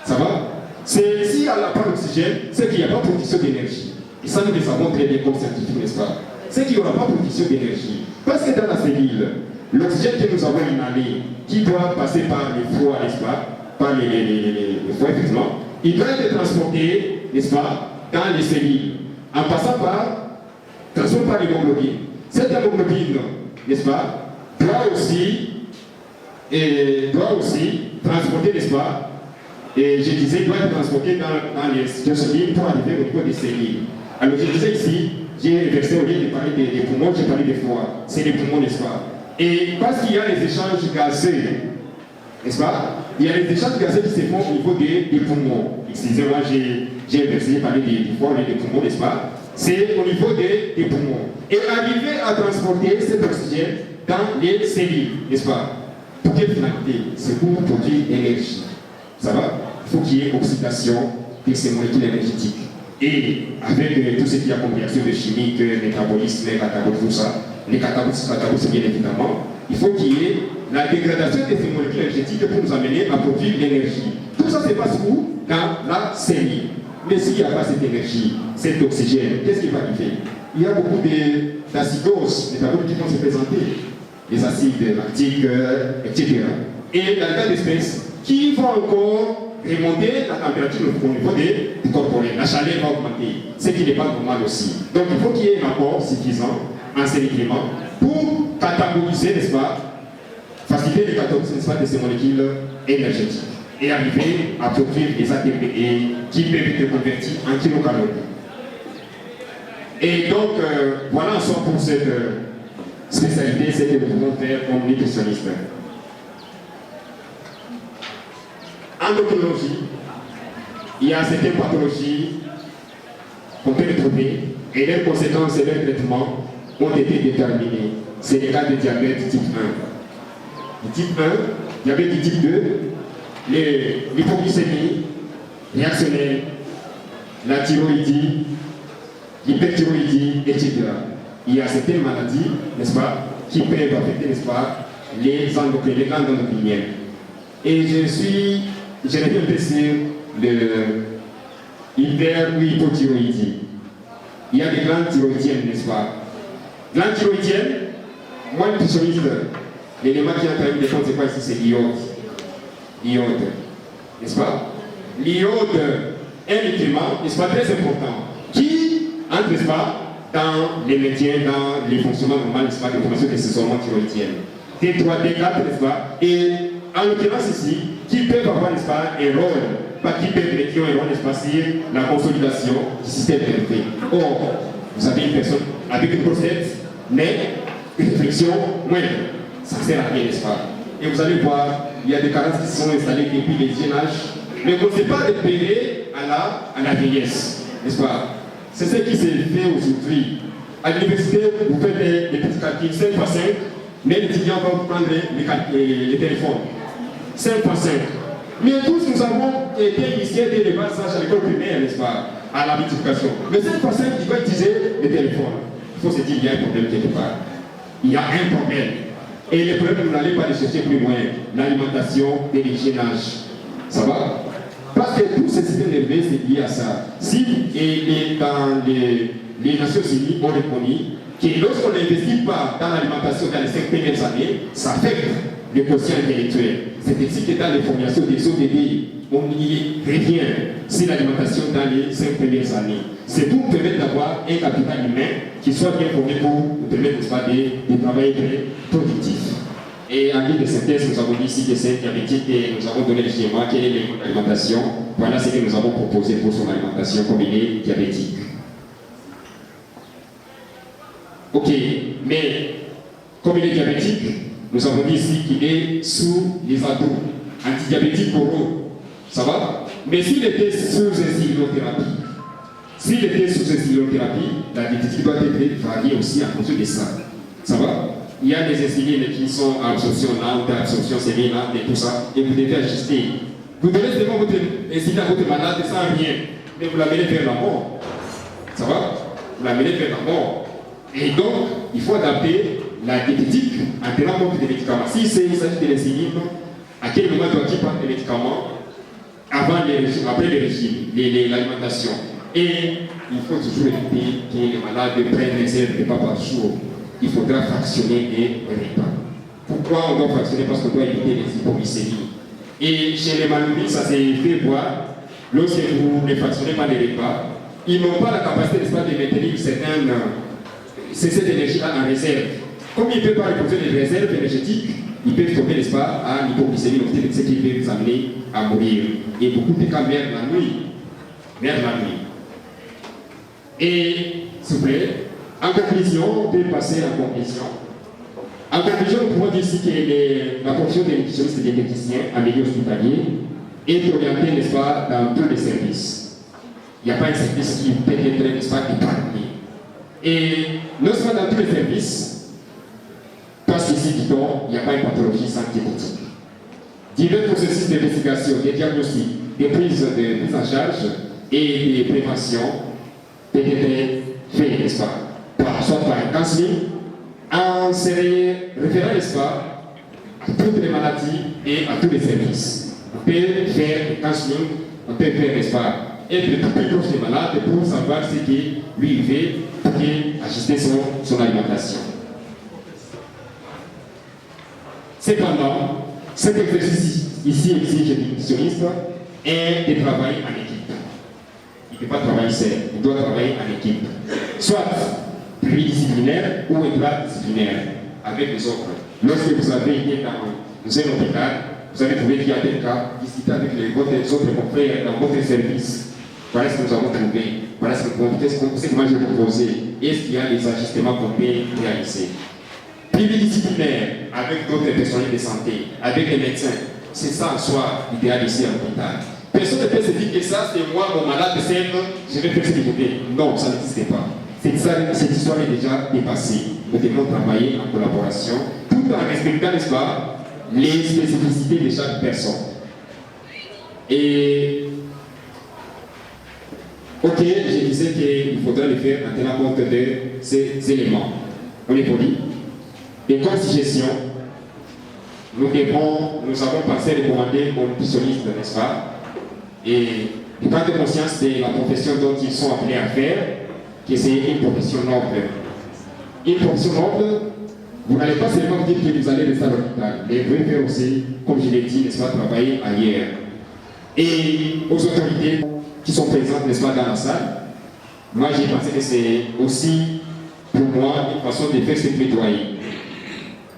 S2: Ça va? C'est s'il n'y a pas d'oxygène, c'est qu'il n'y a pas de production d'énergie. Et ça, nous le savons très bien comme scientifique, n'est-ce pas? C'est qu'il n'y aura pas de production d'énergie. Parce que dans la cellule, l'oxygène que nous avons inhalé, qui doit passer par les foies, n'est-ce pas? Par les foies, effectivement, il doit être transporté, n'est-ce pas? Dans les cellules, en passant par l'hémoglobine. Cette hémoglobine, n'est-ce pas? Doit aussi transporter, n'est-ce pas? Et je disais, doit être transporté dans les cellules pour arriver au niveau des cellules. Alors je disais ici, j'ai versé au lieu de parler des poumons, j'ai parlé des foies. C'est les poumons, n'est-ce pas? Et parce qu'il y a les échanges gazeux, n'est-ce pas? Il y a les échanges gazeux qui se font au niveau des poumons. Excusez-moi, j'ai versé, j'ai parlé des foies, des poumons, n'est-ce pas? C'est au niveau des poumons. Et arriver à transporter cet oxygène dans les cellules, n'est-ce pas? Pour quelle finalité? C'est pour produire l'énergie. Ça va? Il faut qu'il y ait oxydation de ces molécules énergétiques. Et avec tout ce qu'il y a comme réaction de chimique, métabolisme, catabolisme, tout ça, les catabolismes bien évidemment, il faut qu'il y ait la dégradation de ces molécules énergétiques pour nous amener à produire l'énergie. Tout ça se passe où? Dans la cellule. Mais s'il n'y a pas cette énergie, cet oxygène, qu'est-ce qui va arriver? Il y a beaucoup d'acidose, métaboliques qui vont se présenter, les acides lactiques, etc. Et dans le cas d'espèces qui vont encore remonter la température au niveau du corporel. La chaleur va augmenter, ce qui n'est pas normal aussi. Donc il faut qu'il y ait un apport suffisant en ces nutriments pour cataboliser, n'est-ce pas, faciliter le catabolisme, n'est-ce pas, de ces molécules énergétiques et arriver à produire des ATP qui peuvent être convertis en kilocalories. Et donc, voilà en sort pour cette spécialité, c'est que nous pouvons faire comme nutritionniste. En endocrinologie, il y a certaines pathologies qu'on peut retrouver et leurs conséquences et leurs traitements ont été déterminés. C'est le cas de diabète type 1. Du type 1, diabète du type 2, l'hypoglycémie réactionnelle, la thyroïdie, l'hyperthyroïdie, etc. Il y a certaines maladies, n'est-ce pas, qui peuvent affecter, n'est-ce pas, les glandes endocriniennes. Et je reviens un peu sur l'hyper ou hypothyroïdie. Il y a des glandes thyroïdiennes, n'est-ce pas? Glandes thyroïdiennes, moi, nutritionniste, l'élément qui est en train de défendre, c'est quoi ici? C'est l'iode. L'iode, n'est-ce pas? L'iode est un nutriment, n'est-ce pas, très important, qui entre, n'est-ce pas, dans les maintiens, dans les fonctionnements normaux, n'est-ce pas, des formations de saisonnement thyroïdienne. T3, T4, n'est-ce pas? Et en l'occurrence ici, qui peuvent avoir, n'est-ce pas, un rôle, pas qui peuvent, mais qui ont un rôle, n'est-ce pas, sur la consolidation du système nerveux. Or, vous avez une personne avec une prostate, mais une réflexion moindre. Ça ne sert à rien, n'est-ce pas? Et vous allez voir, il y a des carences qui sont installées depuis les jeunes âges, mais on ne sait pas repérer à la vieillesse, n'est-ce pas? C'est ce qui s'est fait aujourd'hui. À l'université, vous faites des petits calculs 5 x 5, mais l'étudiant va vous prendre les téléphones. 5 x 5. Mais tous nous avons été initiés dès le bas âge à l'école primaire, n'est-ce pas, à la multiplication. Mais 5 x 5, il va utiliser les téléphones. Il faut se dire qu'il y a un problème quelque part. Il y a un problème. Et le problème, vous n'allez pas le chercher plus loin. L'alimentation et l'hygiénage. Ça va? Parce que tout ce système nerveux, c'est lié à ça. Si, et dans les Nations Unies ont reconnu que lorsqu'on n'investit pas dans l'alimentation dans les 5 premières années, ça affecte le quotient intellectuel. C'est ainsi que dans les formations des ODD, on y revient sur l'alimentation dans les 5 premières années. C'est pour permettre d'avoir un capital humain qui soit bien formé pour nous permettre de travailler très productif. Et en guise de synthèse, nous avons dit ici que c'est diabétique et nous avons donné le schéma quelle est l'alimentation. Voilà ce que nous avons proposé pour son alimentation comme il est diabétique. Ok, mais comme il est diabétique, nous avons dit ici qu'il est sous les ados antidiabétiques oraux. Ça va? Mais s'il était sous insulinothérapie, la diététique doit être variée aussi en fonction de ça. Ça va? Il y a des insulines qui sont à absorption lente, à absorption semi-lente et tout ça, et vous devez ajuster. Vous donnez seulement votre insuline à votre malade sans rien, mais vous l'amenez vers la mort. Ça va? Vous l'amenez vers la mort. Et donc, il faut adapter la diététique en tenant compte des médicaments. Si il s'agit de l'insuline, à quel moment doit-il prendre les médicaments? Avant les régimes, après les régimes, l'alimentation. Et il faut toujours éviter que les malades prennent les heures de repas par jour. Il faudra fractionner les repas. Pourquoi on doit fractionner? Parce qu'on doit éviter les hypoglycémies. Et chez les maladies, ça s'est fait voir, lorsque vous ne fractionnez pas les repas, ils n'ont pas la capacité, n'est-ce pas, de maintenir cette énergie-là en réserve. Comme ils ne peuvent pas reposer les réserves énergétiques, ils peuvent tomber, n'est-ce pas, à l'hypoglycémie, donc c'est ce qui peut les amener à mourir. Et beaucoup de cas meurent la nuit. Et, s'il vous plaît, en conclusion, on peut passer à la conclusion. En conclusion, nous pouvons dire ici que la fonction des nutritionnistes et des diététiciens en milieu hospitalier est orientée, n'est-ce pas, dans tous les services. Il n'y a pas un service qui peut être, n'est-ce pas, épargné. Et non seulement dans tous les services, parce qu'ici, dit-on, il n'y a pas une pathologie sans diététique. Divers processus d'investigation, des diagnostics, des prises en charge et des préventions peuvent être faits, n'est-ce pas, soit par un counseling, en se référant, n'est-ce pas, à toutes les maladies et à tous les services. On peut faire un counseling, on peut faire, n'est-ce pas, être le plus proche des malades pour savoir ce qu'il lui fait pour ajuster son alimentation. Cependant, cet exercice ici exige des nutritionnistes est de travailler en équipe. Il ne peut pas travailler seul, il doit travailler en équipe. Soit pluridisciplinaire ou interdisciplinaire avec les autres. Lorsque vous avez été dans un hôpital, vous avez trouvé qu'il y a des cas, discuter avec les autres confrères dans votre service. Voilà ce que nous avons trouvé. Voilà ce que moi je vais proposer. Est-ce qu'il y a des ajustements qu'on peut réaliser? Pluridisciplinaire avec d'autres personnels de santé, avec les médecins. C'est ça en soi l'idéal ici à l'hôpital. Personne ne peut se dire que ça, c'est moi, mon malade de scène, je vais faire ce que je veux. Non, ça n'existe pas. Cette histoire est déjà dépassée. Nous devons travailler en collaboration, tout en respectant, n'est-ce pas, les spécificités de chaque personne. Et, ok, je disais qu'il faudrait le faire en tenant compte de ces éléments. On est poli. Et comme suggestion, nous avons pensé à recommander aux nutritionnistes, n'est-ce pas, et prendre conscience de la profession dont ils sont appelés à faire, que c'est une profession noble. Une profession noble, vous n'allez pas seulement dire que vous allez rester à l'hôpital, mais vous pouvez faire aussi, comme je l'ai dit, n'est-ce pas, travailler ailleurs. Et aux autorités qui sont présentes, n'est-ce pas, dans la salle, moi j'ai pensé que c'est aussi, pour moi, une façon de faire ce plaidoyer.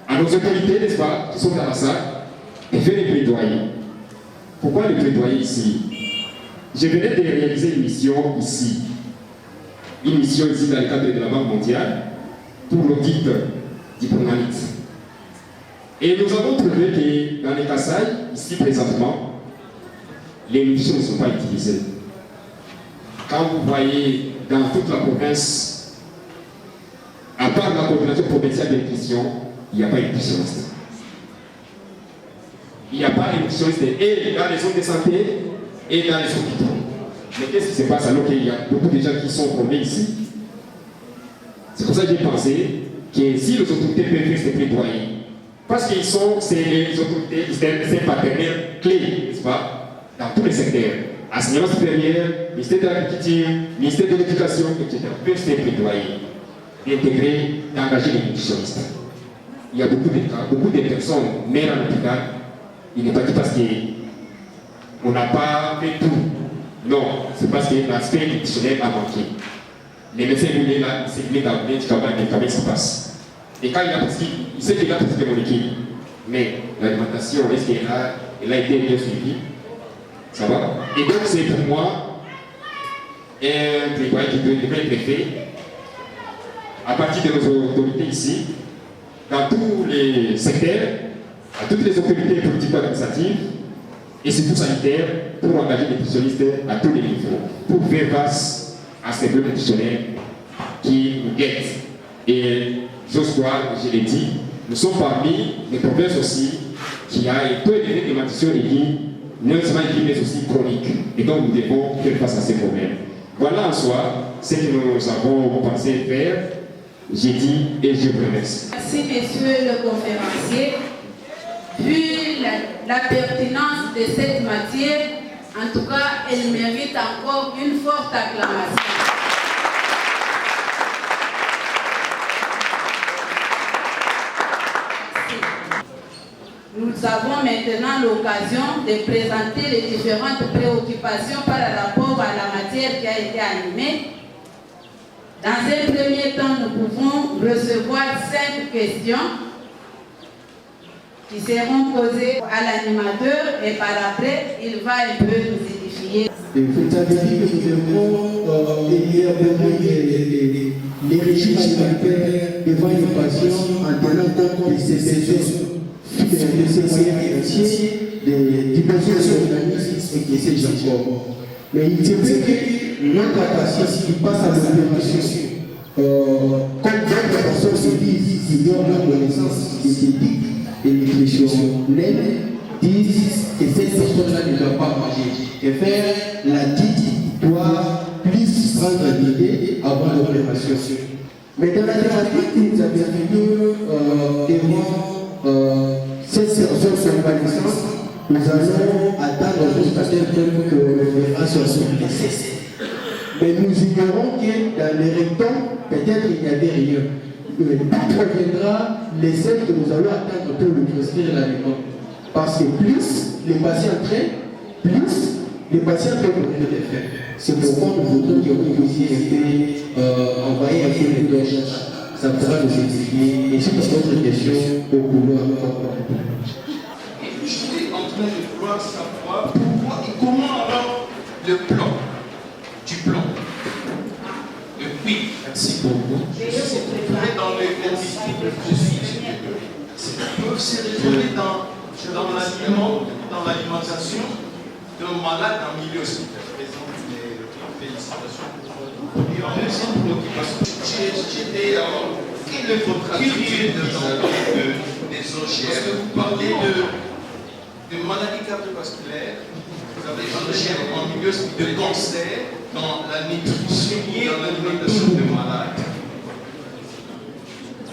S2: À nos autorités, n'est-ce pas, qui sont dans la salle, de faire des plaidoyers. Pourquoi les plaidoyer ici? Je venais de réaliser une mission ici. Une mission ici dans le cadre de la Banque mondiale pour l'audit du Pronamit. Et nous avons trouvé que dans les Kasaï, ici présentement, les munitions ne sont pas utilisées. Quand vous voyez dans toute la province, à part la coordination provinciale de nutrition, il n'y a pas de nutritionniste. Il n'y a pas de nutritionniste et dans les zones de santé et dans les hôpitaux. Mais qu'est-ce qui se passe alors qu'il y a beaucoup de gens qui sont formés ici? C'est pour ça que j'ai pensé que si les autorités peuvent faire ces plaidoyers, parce qu'ils sont, c'est les autorités, c'est partenaires clés, n'est-ce pas, dans tous les secteurs. Enseignement supérieur, ministère de l'Agriculture, ministère de l'Éducation, etc. Peuvent faire plaidoyer, d'intégrer, d'engager les nutritionnistes. Il y a beaucoup de cas, beaucoup de personnes mères en hôpital, il n'est pas dit parce qu'on n'a pas fait tout. Non, c'est parce que l'aspect nutritionnel a manqué. Les médecins voulaient là, ils s'est mis dans le médicament, ça passe. Et quand il a prescrit, il sait qu'il a prescrit mon équipe. Mais l'alimentation, est-ce qu'elle a été bien suivie? Ça va? Et donc c'est pour moi un plaidoyer qui devrait être fait à partir de nos autorités ici, dans tous les secteurs, à toutes les autorités politiques administratives et surtout sanitaires, pour engager les nutritionnistes à tous les niveaux, pour faire face à ces bleus nutritionnels qui nous guettent. Et j'ose croire, je l'ai dit, nous sommes parmi les provinces aussi qui a un taux élevé de malnutrition aiguë, non seulement aiguë, mais aussi chronique. Et donc nous devons faire face à ces problèmes. Voilà en soi ce que nous avons pensé faire. J'ai dit et je vous remercie.
S1: Merci, monsieur le conférencier. Vu la pertinence de cette matière, en tout cas, elle mérite encore une forte acclamation. Nous avons maintenant l'occasion de présenter les différentes préoccupations par rapport à la matière qui a été animée. Dans un premier temps, nous pouvons recevoir 5 questions qui seront posées à l'animateur et par après, il va un peu nous édifier.
S3: Vous avez dit que nous devons élire les régimes alimentaires devant une passion en tenant compte de ces besoins, de ces moyens financiers, du besoin de l'organisme et de ces gens. Mais il se peut que notre patient qui passe à l'opération, comme d'autres personnes se disent, qui ignorent la connaissance esthétique et nutritionnelle, disent que cette personne-là ne doit pas manger. Et faire la dite doit plus prendre l'idée avant l'opération. Mais dans la thérapie que nous avons venue devant cette personne convalescente, nous allons attendre jusqu'à tel point que l'opération soit nécessaire. Mais nous ignorons que dans les rectums, peut-être il n'y avait rien. Tout reviendra les aides que nous allons attendre pour lui prescrire l'aliment. Parce que plus les patients traînent, plus Les patients peuvent donner des faits. C'est pourquoi nous voudrons que vous puissiez envoyer un peu les recherches. Ça pourra nous édifier. Et si vous avez d'autres questions, au couloir,
S4: Je suis en train de vouloir savoir pourquoi et comment alors le plan, du plan, le oui, merci beaucoup. Je suis retrouvé dans les disciples, je suis peuvent se retrouver dans l'alimentation d'un malade en milieu hospitalier. Félicitations. Et en deuxième préoccupation, j'étais quelle est votre attitude des OGM? Parce que vous parlez de maladies cardiovasculaires, vous avez OGM en milieu de cancer, dans la nutrition, dans l'alimentation des malades.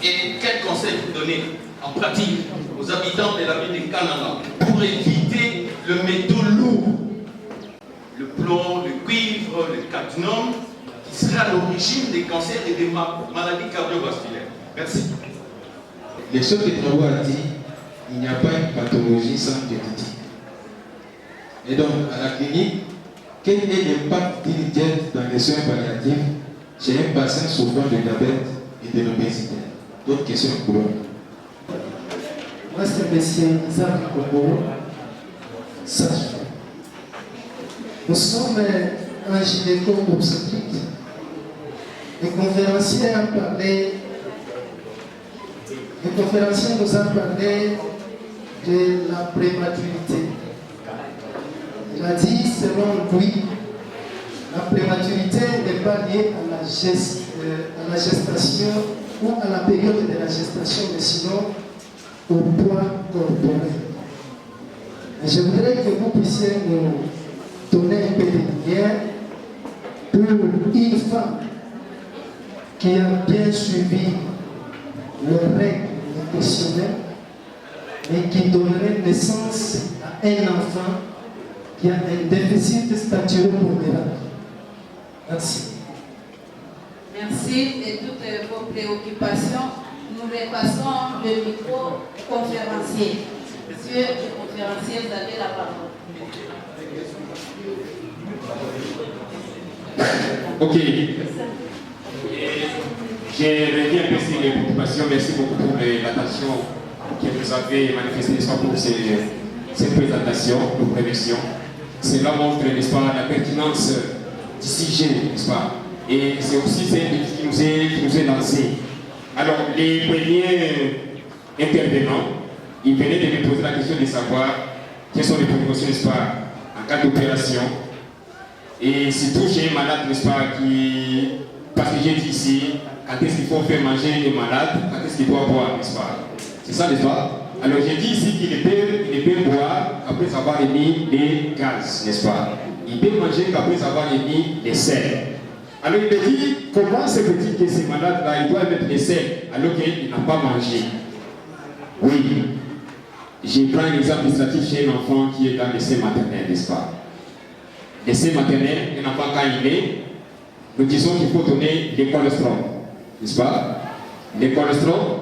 S4: Et quel conseil vous donnez en pratique aux habitants de la ville de Canada pour éviter le métaux lourd, le plomb, le cuivre, le cadmium, qui sera à l'origine des cancers et des maladies cardiovasculaires? Merci.
S5: Les choses que Travaux a dit, il n'y a pas une pathologie sans diététique. Et donc, à la clinique, quel est l'impact d'une diète dans les soins palliatifs chez un patient souffrant de diabète et de l'obésité? D'autres questions pour vous?
S3: Moi, c'est M. Isaac Kobo, sage-femme. Nous sommes un gynéco-obstétrique. Le conférencier nous a parlé de la prématurité. Il a dit, selon lui, la prématurité n'est pas liée à la gestation ou à la période de la gestation, mais sinon au poids corporel. Et je voudrais que vous puissiez nous donner un peu de lumière pour une femme qui a bien suivi le règle nutritionnel et qui donnerait naissance à un enfant qui a un déficit staturo-pondéral. Merci.
S1: Merci de toutes vos préoccupations. Nous repassons le micro au conférencier. Monsieur le conférencier, vous avez la parole.
S2: Ok. Je reviens un peu sur les préoccupations. Merci beaucoup pour l'attention que vous avez manifestée pour cette présentation de prévention. Cela montre, n'est-ce pas, la pertinence du sujet, n'est-ce pas? Et c'est aussi celle qui nous est lancée. Alors, les premiers intervenants, ils venaient de me poser la question de savoir quelles sont les précautions, n'est-ce pas, en cas d'opération. Et surtout chez un malade, n'est-ce pas, parce que j'ai dit ici, quand est-ce qu'il faut faire manger les malades, quand est-ce qu'il doit boire, n'est-ce pas? C'est ça, n'est-ce pas? Alors, j'ai dit ici qu'il peut boire après avoir émis les gaz, n'est-ce pas? Il peut manger qu'après avoir émis les sels. Alors il me dit, comment se fait-il que ces malades-là, ils doivent mettre les sels alors qu'il n'a pas mangé? Oui, je prends un exemple illustratif chez un enfant qui est dans l'essai maternel, n'est-ce pas? L'essai maternel, un enfant quand il est, nous disons qu'il faut donner les cholestérol, n'est-ce pas? Les cholestérol,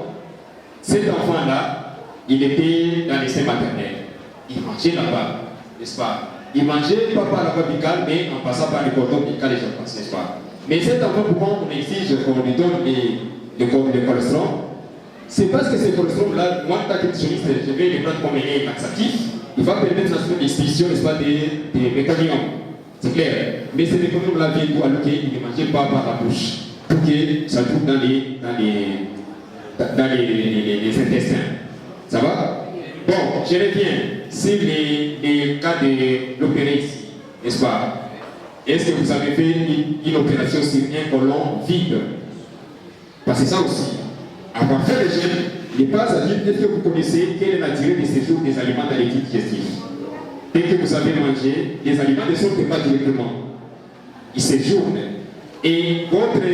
S2: cet enfant-là, il était dans l'essai maternel. Il mangeait là-bas, n'est-ce pas? Il mangeait pas par la voie buccale, mais en passant par les cordons buccales et je pense, n'est-ce pas? Mais cet enfant, pourquoi on exige qu'on lui donne les cholestérol? C'est parce que ces cholestérol-là, moi, en tant que nutritionniste, je vais les prendre comme un laxatif. Il va permettre la expédition, n'est-ce pas, des mécaniums. C'est clair. Mais ces mécaniums-là viennent d'où? Alors qu'ils ne mangeaient pas par la bouche. Pour que ça trouve dans les intestins. Ça va? Bon, je reviens sur les cas de l'opéré ici, n'est-ce pas? Est-ce que vous avez fait une opération sur un côlon vide? Parce que ça aussi, avoir fait le gène, n'est pas à dire, est-ce que vous connaissez quelle est la durée de séjour des aliments dans les tubes digestifs? Dès que vous avez mangé, les aliments ne sortent pas directement. Ils séjournent. Et votre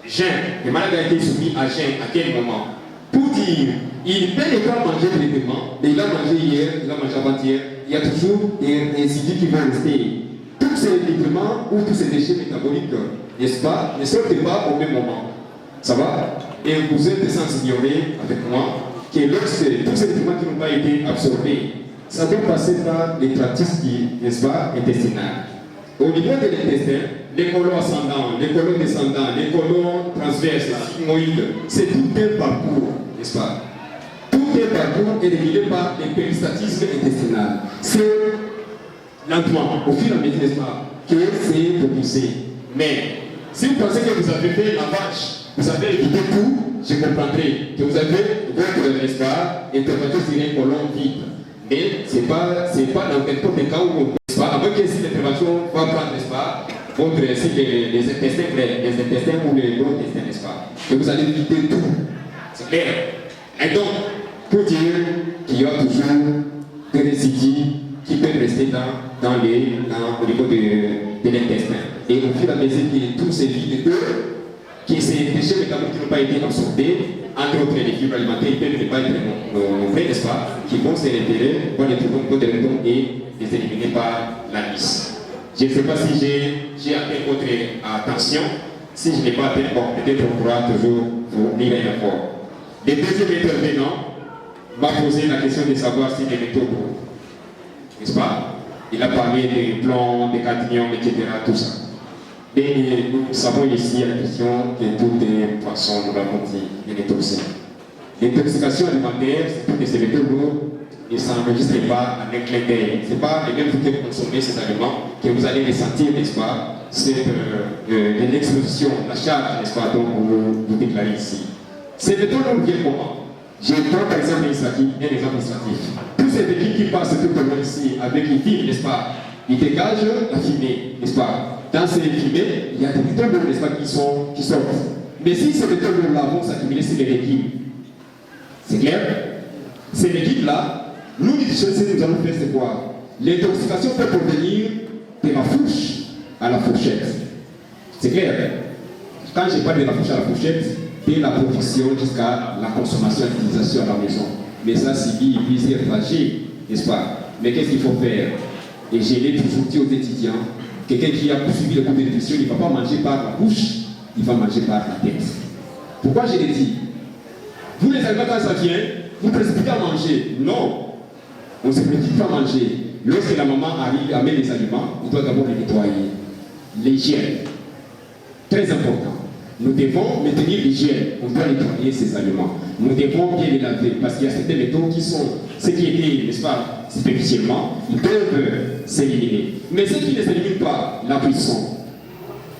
S2: gène, le malade a été soumis à gène à quel moment? Pour dire, il peut ne pas manger directement, mais il a mangé hier, il a mangé avant-hier, il y a toujours des résidus qui vont rester. Tous ces nutriments ou tous ces déchets métaboliques, n'est-ce pas, ne sortent pas au même moment. Ça va? Et vous êtes sans ignorer avec moi que lorsque tous ces nutriments qui n'ont pas été absorbés ça doit passer par les tractus n'est-ce pas, intestinales. Au niveau de l'intestin, les colons ascendants, les colons descendants, les colons transverses, sigmoïdes, c'est tout un parcours, n'est-ce pas? Tout un parcours est régulé par les péristatismes intestinal. C'est lentement, au fur et à mesure, n'est-ce pas, que c'est propulsé. Mais si vous pensez que vous avez fait la vache, vous avez évité tout, je comprendrai que vous avez votre, n'est-ce pas, intervention sur un colon vide. Mais ce n'est pas dans n'importe cas où, n'est-ce pas, avant que si l'intervention va prendre, n'est-ce pas, contre les intestins ou les gros intestins, n'est-ce pas, que vous allez éviter tout. C'est clair. Et donc, pour dire qu'il y a toujours des résidus qui peuvent rester au niveau de l'intestin. Et au fur et à mesure que tous ces vides que ces déchets métaboliques qui n'ont pas été absorbés, entre autres les fibres alimentaires, ils peuvent ne pas être nombreux, n'est-ce pas, qui vont se révéler, vont les trouver au niveau de l'intestin et les éliminer par la lisse. Je ne sais pas si j'ai atteint votre attention. Si je n'ai pas atteint, bon, peut-être on pourra toujours fournir un effort. Le deuxième intervenant m'a posé la question de savoir si les métaux, n'est-ce pas? Il a parlé des plomb, des cadmium, etc., tout ça. Et nous savons ici la question que toutes les poissons, nous l'avons dit, il est toxique. L'intoxication alimentaire, c'est que ces métaux lourds ne s'enregistrent pas en un clin d'œil. Ce n'est pas les mêmes que vous consommez ces aliments que vous allez ressentir, n'est-ce pas? C'est l'exposition, la charge, n'est-ce pas, dont vous déclarez ici. Ces métaux lourds viennent comment? Je prends par exemple un exemple illustratif. Tous ces véhicules qui passent tout au long ici avec une file, n'est-ce pas? Ils dégagent la fumée, n'est-ce pas? Dans ces fumées, il y a des métaux lourds, n'est-ce pas, qui sortent. Mais si ces métaux lourds-là vont s'accumuler sur les véhicules, c'est clair? Ces véhicules-là, nous, ce que nous allons faire, c'est quoi? L'intoxication peut provenir de la fourche à la fourchette. C'est clair? Quand je parle de la fourche à la fourchette, de la production jusqu'à la consommation et l'utilisation à la maison. Mais ça subit plusieurs trajets, n'est-ce pas? Mais qu'est-ce qu'il faut faire? Et je l'ai toujours dit aux étudiants, quelqu'un qui a suivi le cours de nutrition, il ne va pas manger par la bouche, il va manger par la tête. Pourquoi je l'ai dit? Vous les aliments, quand ça vient, vous précipitez à manger. Non, on ne se précipite pas à manger. Lorsque la maman arrive à mettre les aliments, on doit d'abord les nettoyer. L'hygiène, très important. Nous devons maintenir l'hygiène, on doit nettoyer ces aliments. Nous devons bien les laver, parce qu'il y a certains métaux qui sont, ceux qui étaient, n'est-ce pas, superficiellement, ils peuvent s'éliminer. Mais ceux qui ne s'éliminent pas, la cuisson,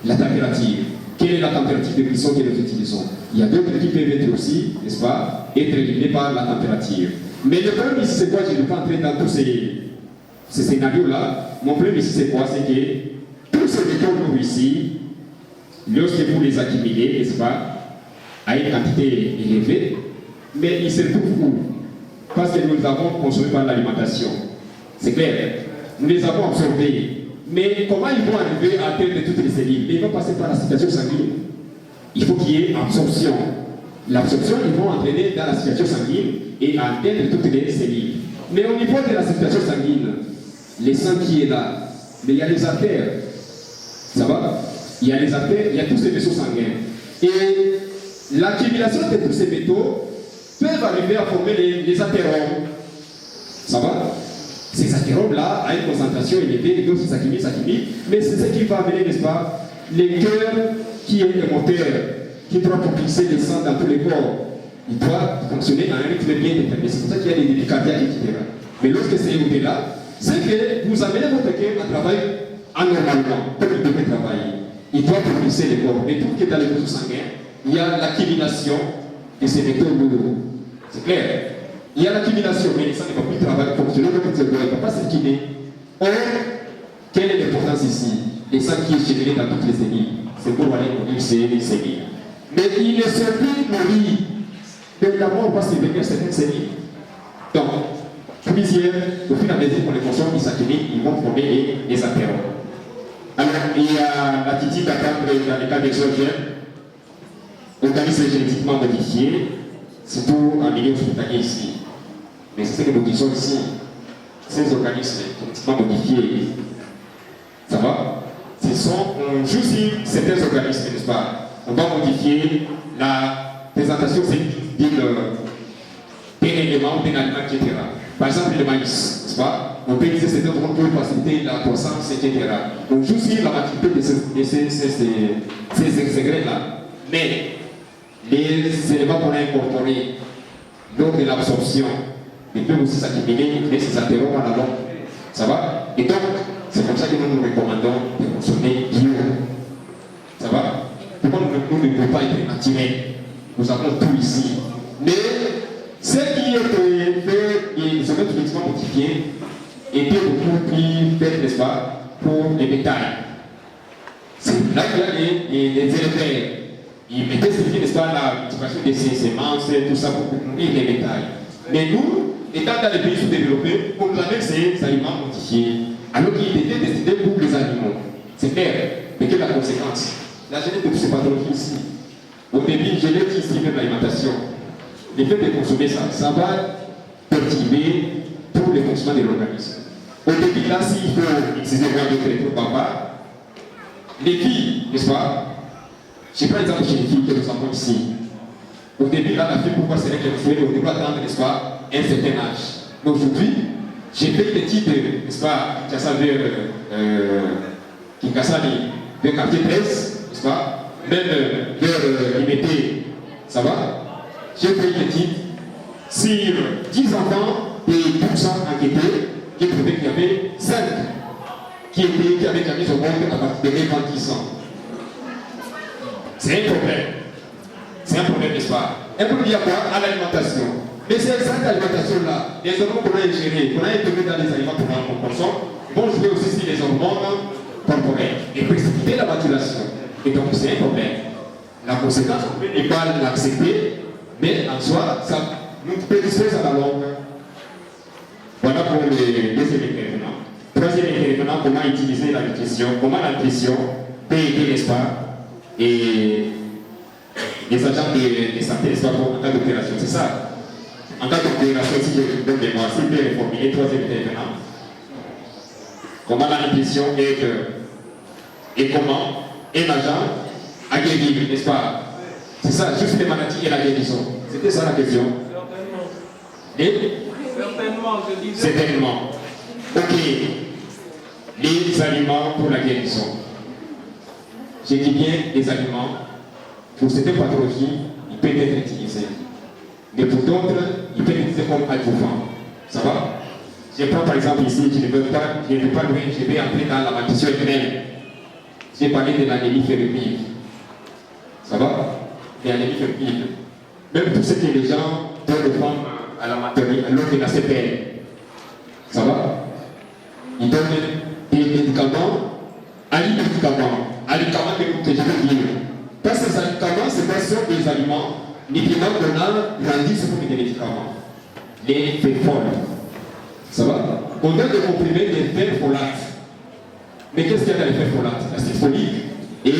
S2: la température. Quelle est la température de cuisson que nous utilisons? Il y a d'autres qui peuvent être aussi, n'est-ce pas, être éliminés par la température. Mais le problème ici, c'est quoi? Je ne vais pas entrer dans tous ces scénarios-là. Mon problème ici, c'est quoi? C'est que tous ces métaux lourds ici, lorsque vous les accumulez, n'est-ce pas, à une quantité élevée, mais ils se retrouvent où? Parce que nous les avons consommés par l'alimentation. C'est clair. Nous les avons absorbés. Mais comment ils vont arriver à atteindre toutes les cellules? Ils vont passer par la circulation sanguine. Il faut qu'il y ait absorption. L'absorption, ils vont entraîner dans la circulation sanguine et atteindre toutes les cellules. Mais au niveau de la circulation sanguine, le sang qui est là, mais il y a les artères. Ça va? Il y a les artères, il y a tous ces vaisseaux sanguins. Et l'accumulation de tous ces métaux peuvent arriver à former les athéromes. Ça va? Ces athéromes-là, à une concentration élevée, donc ils s'accumulent, mais c'est ce qui va amener, n'est-ce pas, les cœurs qui est le moteur, qui doit propulser le sang dans tous les corps. Il doit fonctionner à un rythme bien déterminé. C'est pour ça qu'il y a des débits cardiaques, etc. Mais lorsque c'est au-delà, c'est que vous amenez votre cœur à travailler anormalement, comme il devait travailler. Il doit propulser les corps. Mais tout ce qui est dans les vaisseaux sanguins, il y a l'accumulation de ces métaux lourds. C'est clair? Il y a l'accumulation, mais le sang ne va plus travailler, fonctionner comme il ne va pas circuler. Or, quelle est l'importance ici? Le sang qui est généré dans toutes les cellules, c'est pour aller nourrir ces cellules. Mais il ne se peut nourrir. Donc d'abord, on va se venir à certaines cellules. Donc, plusieurs, au fur et à mesure qu'on les consomme, ils s'accumulent, ils vont former les athéromes. Alors, il y a l'attitude d'attendre dans les cas d'exogène, organismes génétiquement modifiés, surtout en milieu hospitalier ici. Mais c'est ce que nous disons ici. Ces organismes génétiquement modifiés, ça va? Ce sont, on joue sur certains organismes, n'est-ce pas? On va modifier la présentation d'un élément, d'un aliment, etc. Par exemple, le maïs, n'est-ce pas? On peut utiliser cette hormone pour faciliter la croissance, etc. Donc, juste la maturité de ces graines-là. Mais les éléments qu'on a incorporés lors de l'absorption, ils peuvent aussi s'accumuler et s'interrompre à la longue. Ça va? Et donc, c'est comme ça que nous nous recommandons de consommer bio. Ça va? Pourquoi nous ne pouvons pas être naturels? Nous avons tout ici. Mais ce qui est fait et se mettre uniquement modifié était beaucoup plus fait, n'est-ce pas, pour les bétails. C'est là qu'il y a les éleveurs. Ils mettaient ce n'est-ce pas, la multiplication de ces semences, tout ça pour nourrir les bétails. Mais nous, étant dans les pays sous-développés, on clamait ces aliments modifiés, alors qu'ils étaient destinés pour les animaux. C'est clair. Mais quelle est la conséquence? La genèse de tous ces pathologies ici. Au début, je l'ai dit ici, même l'alimentation. Le fait de consommer ça, ça va perturber tout le fonctionnement de l'organisme. Au début, là, s'il faut utiliser moins de traitement papa, les filles, n'est-ce pas? Je prends l'exemple chez les filles que nous avons ici. Au début, là, la fille, pourquoi c'est qu'elle fait, on doit attendre, n'est-ce pas, un certain âge. Mais aujourd'hui, j'ai fait des types, n'est-ce pas, Kiassa vers Kinkassani, vers quartier 13, n'est-ce pas, même vers Limité, ça va? J'ai fait une étude sur 10 enfants et 12 ans enquêtés, j'ai trouvé qu'il y avait 5 qui avaient été mis au monde à partir de 10 ans. C'est un problème. C'est un problème, n'est-ce pas? Un problème lié à quoi? À l'alimentation. Mais c'est cette alimentation-là, les hormones qu'on a ingérées, qu'on a intégrées dans les aliments qu'on consomme, vont jouer aussi sur les hormones corporelles et précipiter la maturation. Et donc c'est un problème. La conséquence, on peut ne pas l'accepter, mais en soi, ça nous prédispose à la longue. Voilà pour les deuxième intervenant. Troisième intervenant, comment utiliser la nutrition, comment la nutrition peut aider, n'est-ce pas, et les agents de santé, n'est-ce pas, en cas d'opération. C'est ça. En cas d'opération, si je donne des mots, s'il peut reformuler, troisième intervenant. Comment la nutrition aide et comment un agent a guéri, n'est-ce pas? C'est ça, juste les maladies et la guérison. C'était ça la question.
S6: Certainement, je disais.
S2: Certainement. Ok. Les aliments pour la guérison. J'ai dit bien les aliments. Pour certaines pathologies, ils peuvent être utilisés. Mais pour d'autres, ils peuvent être utilisés comme adjuvants. Ça va? Je prends par exemple ici, je ne veux pas loin, je vais entrer dans la nutrition humaine. J'ai parlé de l'anémie féminine. Ça va? L'anémie féminine. Même tout ce que les gens donnent aux femmes à la maternité, alors qu'il a ses peines. Ça va? Ils donnent des médicaments, aliments que je veux dire. Parce que ces aliments, ce sont des aliments, nutriments qu'on a grandi sur des médicaments. Les féfoles. Ça va? On donne des comprimés des fers-folates. Mais qu'est-ce qu'il y a dans les fers-folates? L'acide folique et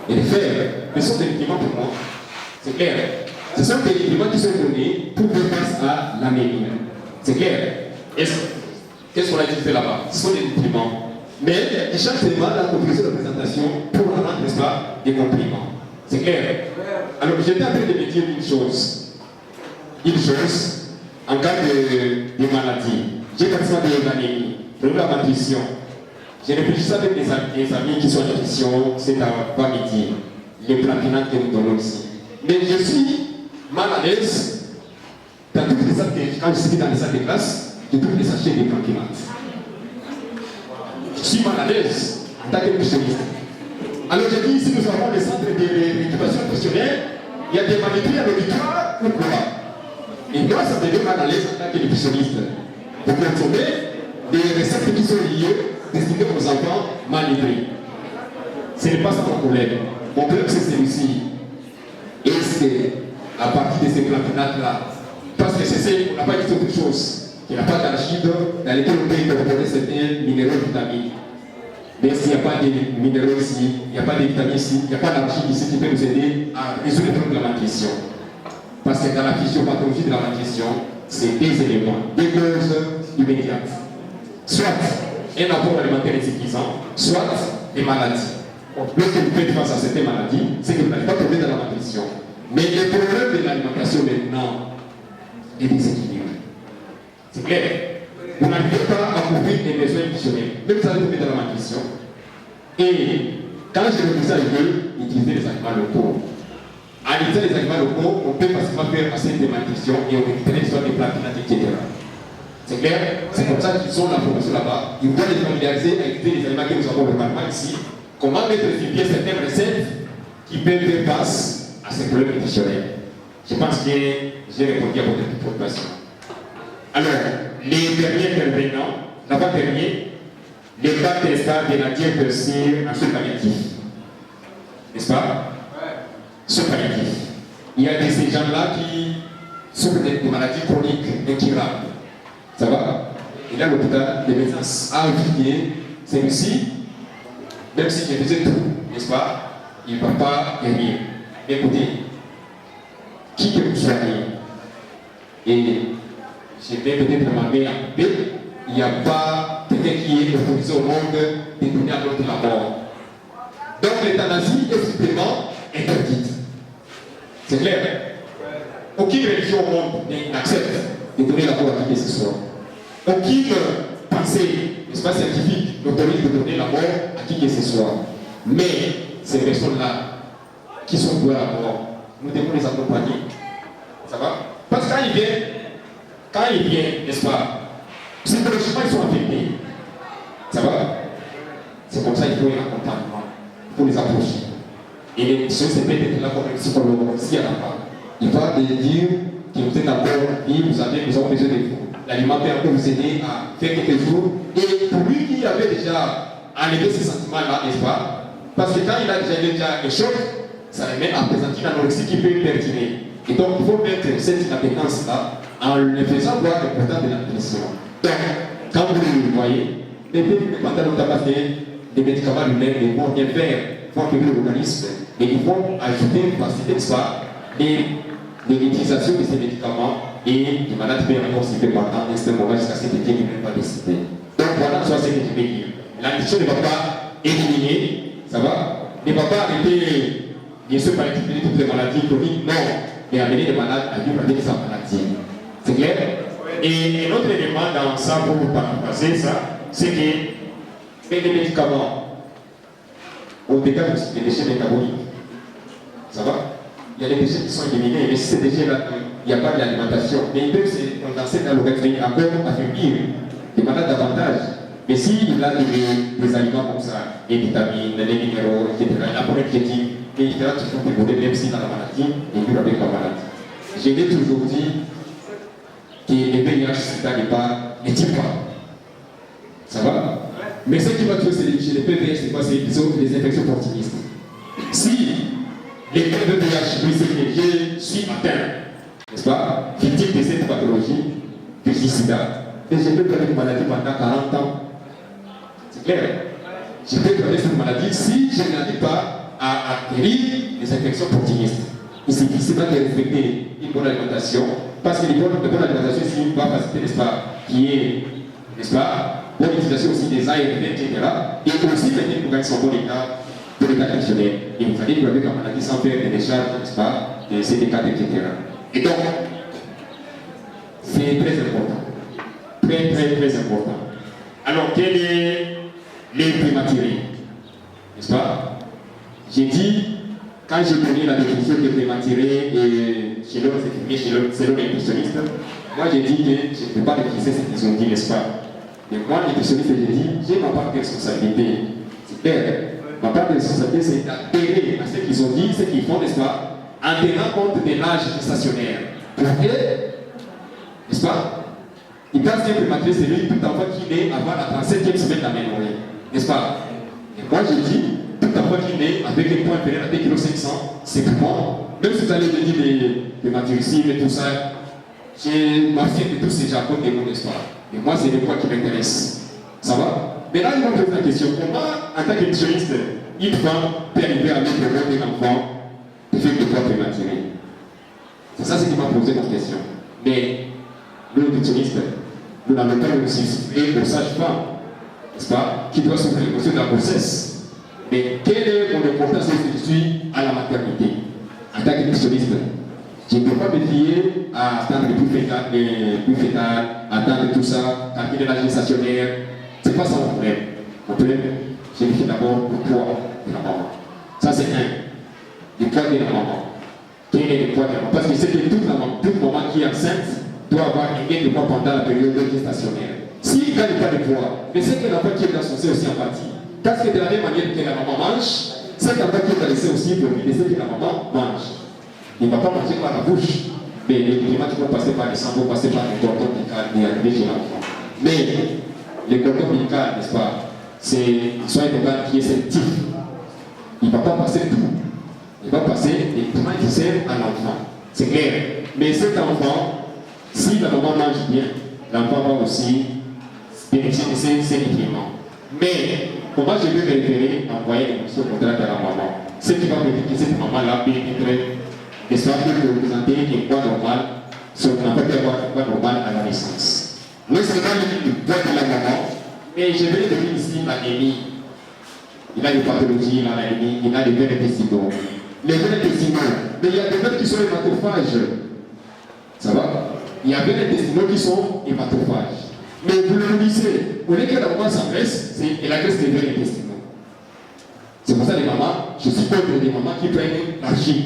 S2: les fers. Ce sont des nutriments pour moi. C'est clair. Ce sont des nutriments qui sont donnés pour faire face à l'anémie. C'est clair. Qu'est-ce qu'on a utilisé là-bas? Ce sont des nutriments. Mais chaque semaine, la composition de présentation pour rendre, n'est-ce pas, des compriments. C'est clair. Alors, j'étais en train de me dire une chose. En cas de maladie, j'ai pratiquement des anémies, de la nutrition. J'ai réfléchi avec des amis qui sont en nutrition, c'est à midi, les plantinates que nous donnons ici. Mais je suis mal à l'aise dans toutes les salles quand je suis dans les salles de classe, je trouve les sachets des plantinates. Je suis mal à l'aise en tant que nutritionniste. Alors j'ai dit ici, nous avons les centres de rééducation nutritionnelle, il y a des maladies à l'auditoire, pourquoi? Et moi, ça me met mal à l'aise en tant que nutritionniste. Vous consommer des recettes qui sont liées, destinées aux enfants mal élevés. Ce n'est pas ça mon problème. Mon problème, c'est celui-ci. Et c'est à partir de ces plantinates-là. Parce que on n'a pas dit autre chose. Il n'y a pas d'arachide dans lesquelles on peut incorporer certains minéraux et vitamines. Mais s'il n'y a pas de minéraux ici, il n'y a pas de vitamines ici, il n'y a pas d'arachide ici qui peut nous aider à résoudre le problème de la malnutrition. Parce que dans la physiopathologie de la malnutrition, c'est des éléments, des causes immédiates. Soit un apport alimentaire insuffisant, soit des maladies. Lorsque vous faites face à certaines maladies, c'est que vous n'avez pas trouvé dans la malnutrition. Mais le problème de l'alimentation maintenant est déséquilibré. C'est clair. Vous n'arrivez pas à couvrir les besoins nutritionnels. Même ça, vous mettez dans la malnutrition. Et quand je me disais, je veux utiliser les aliments locaux. En utilisant les aliments locaux, on peut facilement faire assez de malnutrition et on récupère soit des plats climatiques, etc. C'est clair? C'est comme ça qu'ils sont la promotion là-bas. Ils doivent les familiariser à utiliser les aliments que nous avons localement ici. Comment mettre sur pied certaines recettes qui peuvent faire face à ces problèmes nutritionnels. Je pense que j'ai répondu à votre préoccupation. Alors, les derniers intervenants, l'avant-dernier, les pas testants de la diète sur un soin palliatif. N'est-ce pas? Soin palliatif. Il y a de ces gens-là qui souffrent de maladies chroniques incurables. Ça va? Et là, l'hôpital de médecins a oublié celui-ci, même si je faisais tout, n'est-ce pas? Il ne va pas guérir. Écoutez, qui que vous soyez, et je vais peut-être demander à couper, il n'y a pas quelqu'un qui est autorisé au monde de donner à l'autre la mort. Donc l'euthanasie est strictement interdite. C'est clair? Aucune religion au monde n'accepte de donner la mort à qui que ce soit. Aucune pensée, n'est-ce pas, scientifique, n'autorise de donner la mort à qui que ce soit. Mais ces personnes-là qui sont vouées à la mort, nous devons les accompagner. Ça va? Parce que quand ils viennent, n'est-ce pas, psychologiquement ils sont affectés. Ça va? C'est comme ça qu'il faut un accompagnement. Il faut les approcher. Et les choses, c'est peut-être là comme un psychologue, s'il n'y en a pas. Il va te dire que vous êtes d'accord et nous avons besoin de vous. L'alimentaire peut vous aider à faire quelques jours. Et pour lui qui avait déjà enlevé ces sentiments-là, n'est-ce pas? Parce que quand il a déjà quelque chose, ça le met à présenter une anorexie qui peut perturber. Et donc, il faut mettre cette inappétence-là en le faisant voir l'importance de la nutrition. Donc, quand vous le voyez, les médicaments parce que les médicaments eux-mêmes vont bien faire, vont accueillir l'organisme, mais ils vont ajouter une facilité, n'est-ce pas, l'utilisation de ces médicaments et les malades peuvent encore s'y faire pendant un moment jusqu'à ce que Dieu ne vienne pas décider. Donc, voilà soit ce que je vais dire. La nutrition ne va pas éliminer, ça va, ne va pas arrêter. Bien sûr, pas éliminer toutes les maladies chroniques, non, mais amener les malades à vivre avec sa maladie. C'est clair? Et un autre élément dans ça, pour vous paraphraser ça, c'est que les médicaments, au dégage aussi des déchets métaboliques. Ça va? Il y a des déchets qui sont éliminés, mais si ces déchets-là, il n'y a pas d'alimentation, mais ils peuvent se condenser dans l'organisme et encore affaiblir les malades davantage. Mais s'il a des aliments comme ça, les vitamines, les minéraux, etc., la première critique, et il fera toujours développer même si dans la maladie, et vivre avec la maladie. Je l'ai toujours dit que les VIH-Sida ne tue pas. Ça va? Mais ce qui va tuer chez les PVH, c'est quoi? C'est les infections opportunistes. Si les PVH, oui, c'est que je suis atteint, n'est-ce pas, victime de cette pathologie, du sida, et je peux donner une maladie pendant 40 ans. C'est clair? Je peux donner cette maladie si je n'arrive pas à guérir les infections opportunistes. Il suffit pas de respecter une bonne alimentation, parce que les bonnes alimentation, c'est une bonne facilité, n'est-ce pas, qui est, n'est-ce pas, bonne utilisation aussi des ARV, etc. Et aussi maintenir l'organisme en bon état pour l'état nutritionnel. Et vous allez avec la maladie sans faire des décharges, n'est-ce pas, des CDK, etc. Et donc, c'est très important. Très, très, très important. Alors, quel est les prématurés? N'est-ce pas? J'ai dit, quand j'ai donné la définition de prématuré et selon les nutritionnistes, moi j'ai dit que je ne peux pas réfléchir ce qu'ils ont dit, n'est-ce pas? Mais moi, nutritionniste, j'ai dit, j'ai ma part de responsabilité. C'est clair. Ma part de responsabilité, c'est d'adhérer à ce qu'ils ont dit, ce qu'ils font, n'est-ce pas? En tenant compte de l'âge gestationnel. Pour eux, n'est-ce pas? Ils pensent qu'un prématuré, c'est lui, tout enfant qui naît avant la 37e semaine d'aménorrhée. N'est-ce pas? Et moi, j'ai dit, tout enfant qui naît avec les points inférieurs à 2,5 kg, c'est pour moi. Même si vous allez me dire des maturicides et tout ça, j'ai marqué de tous ces jargons de mon histoire. Et moi, c'est les points qui m'intéressent. Ça va? Mais là, ils vont poser la question, comment, en tant que nutritionniste, une femme peut arriver à mettre au monde un enfant de faire de poids prématuré? C'est ça ce qui m'a posé la question. Mais nous, nutritionnistes, nous n'avons pas le aux sages-femmes, n'est-ce pas, qui doit souffrir l'émotion de la grossesse. Mais quelle est mon importance que je suis à la maternité en tant que nutritionniste? Je ne peux pas me fier à attendre les plus fétales, attendre tout ça, calculer la gestationnelle. Ce n'est pas ça mon problème. Mon problème, je me fie d'abord le poids de la maman. Ça, c'est un. Le poids de la maman. Quel est le poids de la maman? Parce que c'est que toute maman qui est enceinte doit avoir un gain de poids pendant la période gestationnelle. S'il ne gagne pas de poids, mais c'est que l'enfant qui est dans son sein aussi en partie. Parce que de la même manière que la maman mange, cet enfant qui est dans le sein aussi profite de ce que la maman mange. Il ne va pas manger par la bouche, mais les nutriments qui vont passer par le sang vont passer par le cordon ombilical et arriver chez l'enfant. Mais le cordon ombilical, n'est-ce pas, c'est soit un organe qui est sélectif. Il ne va pas passer tout. Il va passer les nutriments qui servent à l'enfant. C'est clair. Mais cet enfant, si la maman mange bien, l'enfant va aussi bénéficier de ces nutriments. Mais comment je vais me référer en voyant l'émotion contraire à la maman? Ce qui va me dire que cette maman-là bénéficierait de soit de représenter un poids normal, sur un poids normal à la naissance. Non seulement le poids de la maman, mais je vais donner ici l'anémie. Il a des pathologies, il a l'anémie, il a des veines intestinaux. Les veines intestinaux, mais il y a des veines qui sont hématophages. Ça va? Il y a des veines intestinaux qui sont hématophages. Mais vous le lisez, au lieu que la maman s'engraisse, elle agresse les veines intestinaux. C'est pour ça les mamans, je suis contre des mamans qui prennent l'argile.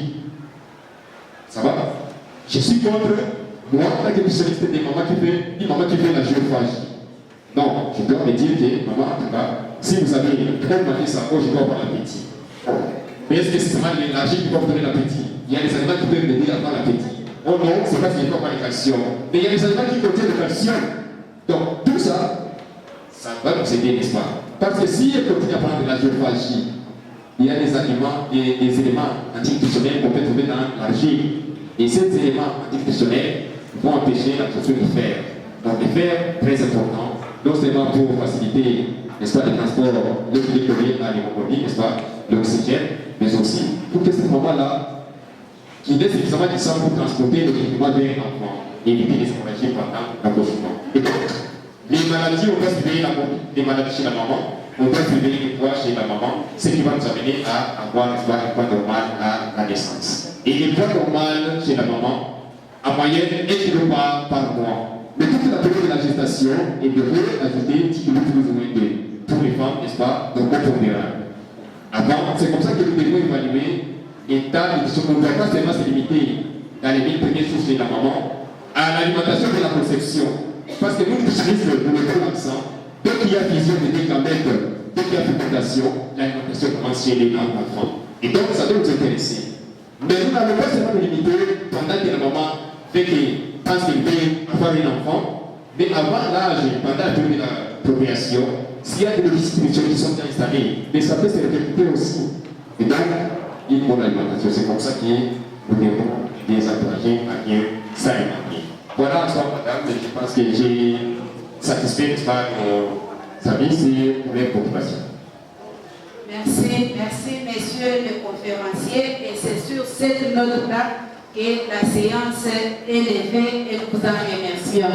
S2: Ça va? Je suis contre, moi, la nutritionniste des mamans qui fait la géophagie. Non, je dois me dire que, maman, en tout cas, si vous avez trop mangé ça, je dois avoir l'appétit. Mais est-ce que c'est seulement l'argile qui peut vous donner l'appétit? Il y a des aliments qui peuvent m'aider à avoir l'appétit. Oh non, c'est pas qu'il ne faut pas le calcium. Mais il y a des aliments qui contiennent le calcium. Donc, tout ça, ça va nous aider, n'est-ce pas? Parce que si elle continue à prendre de la géophagie, il y a des aliments, des éléments antinutritionnels qu'on peut trouver dans l'argile. Et ces éléments antinutritionnels vont empêcher l'absorption du fer. Donc, le fer, très important, non seulement pour faciliter, n'est-ce pas, le transport de l'électronique à l'hémoglobine, n'est-ce pas, l'oxygène, mais aussi pour que ce moment-là, qu'il ait suffisamment de sang pour transporter le nutriments vers l'enfant et éviter les hémorragies pendant l'accouchement. Et donc, les maladies, on doit surveiller les maladies chez la maman, on doit surveiller les poids chez la maman, ce qui va nous amener à avoir un poids normal à la naissance. Et les poids normal chez la maman, en moyenne, 1 kg par mois. Mais toute la période de la gestation, elle devrait ajouter 10 kg plus ou moins pour les femmes, n'est-ce pas, donc au pondéral. Avant, c'est comme ça que nous devons évaluer l'état de nutrition. On ne doit pas seulement se limiter dans les 1000 premiers jours chez la maman à l'alimentation de la conception. Parce que nous, nutritionnistes, nous mettons l'accent. Dès qu'il y a fusion de gamètes, dès qu'il y a fécondation, l'alimentation commence chez les enfants. Et donc, ça doit nous intéresser. Mais nous n'avons pas seulement limité pendant que la maman fait qu'elle pense qu'elle veut avoir un enfant, mais avant l'âge, pendant la période de la procréation, s'il y a des distributions qui sont bien installées, mais ça peut se répercuter aussi. Et donc, il faut l'alimentation. C'est comme ça que nous devons les encourager à bien s'alimenter. Voilà, soit madame, je pense que j'ai satisfait, n'est-ce pas, nos services et pour les populations.
S1: Merci, messieurs les conférenciers. Et c'est sur cette note-là que la séance est levée et nous vous en remercions.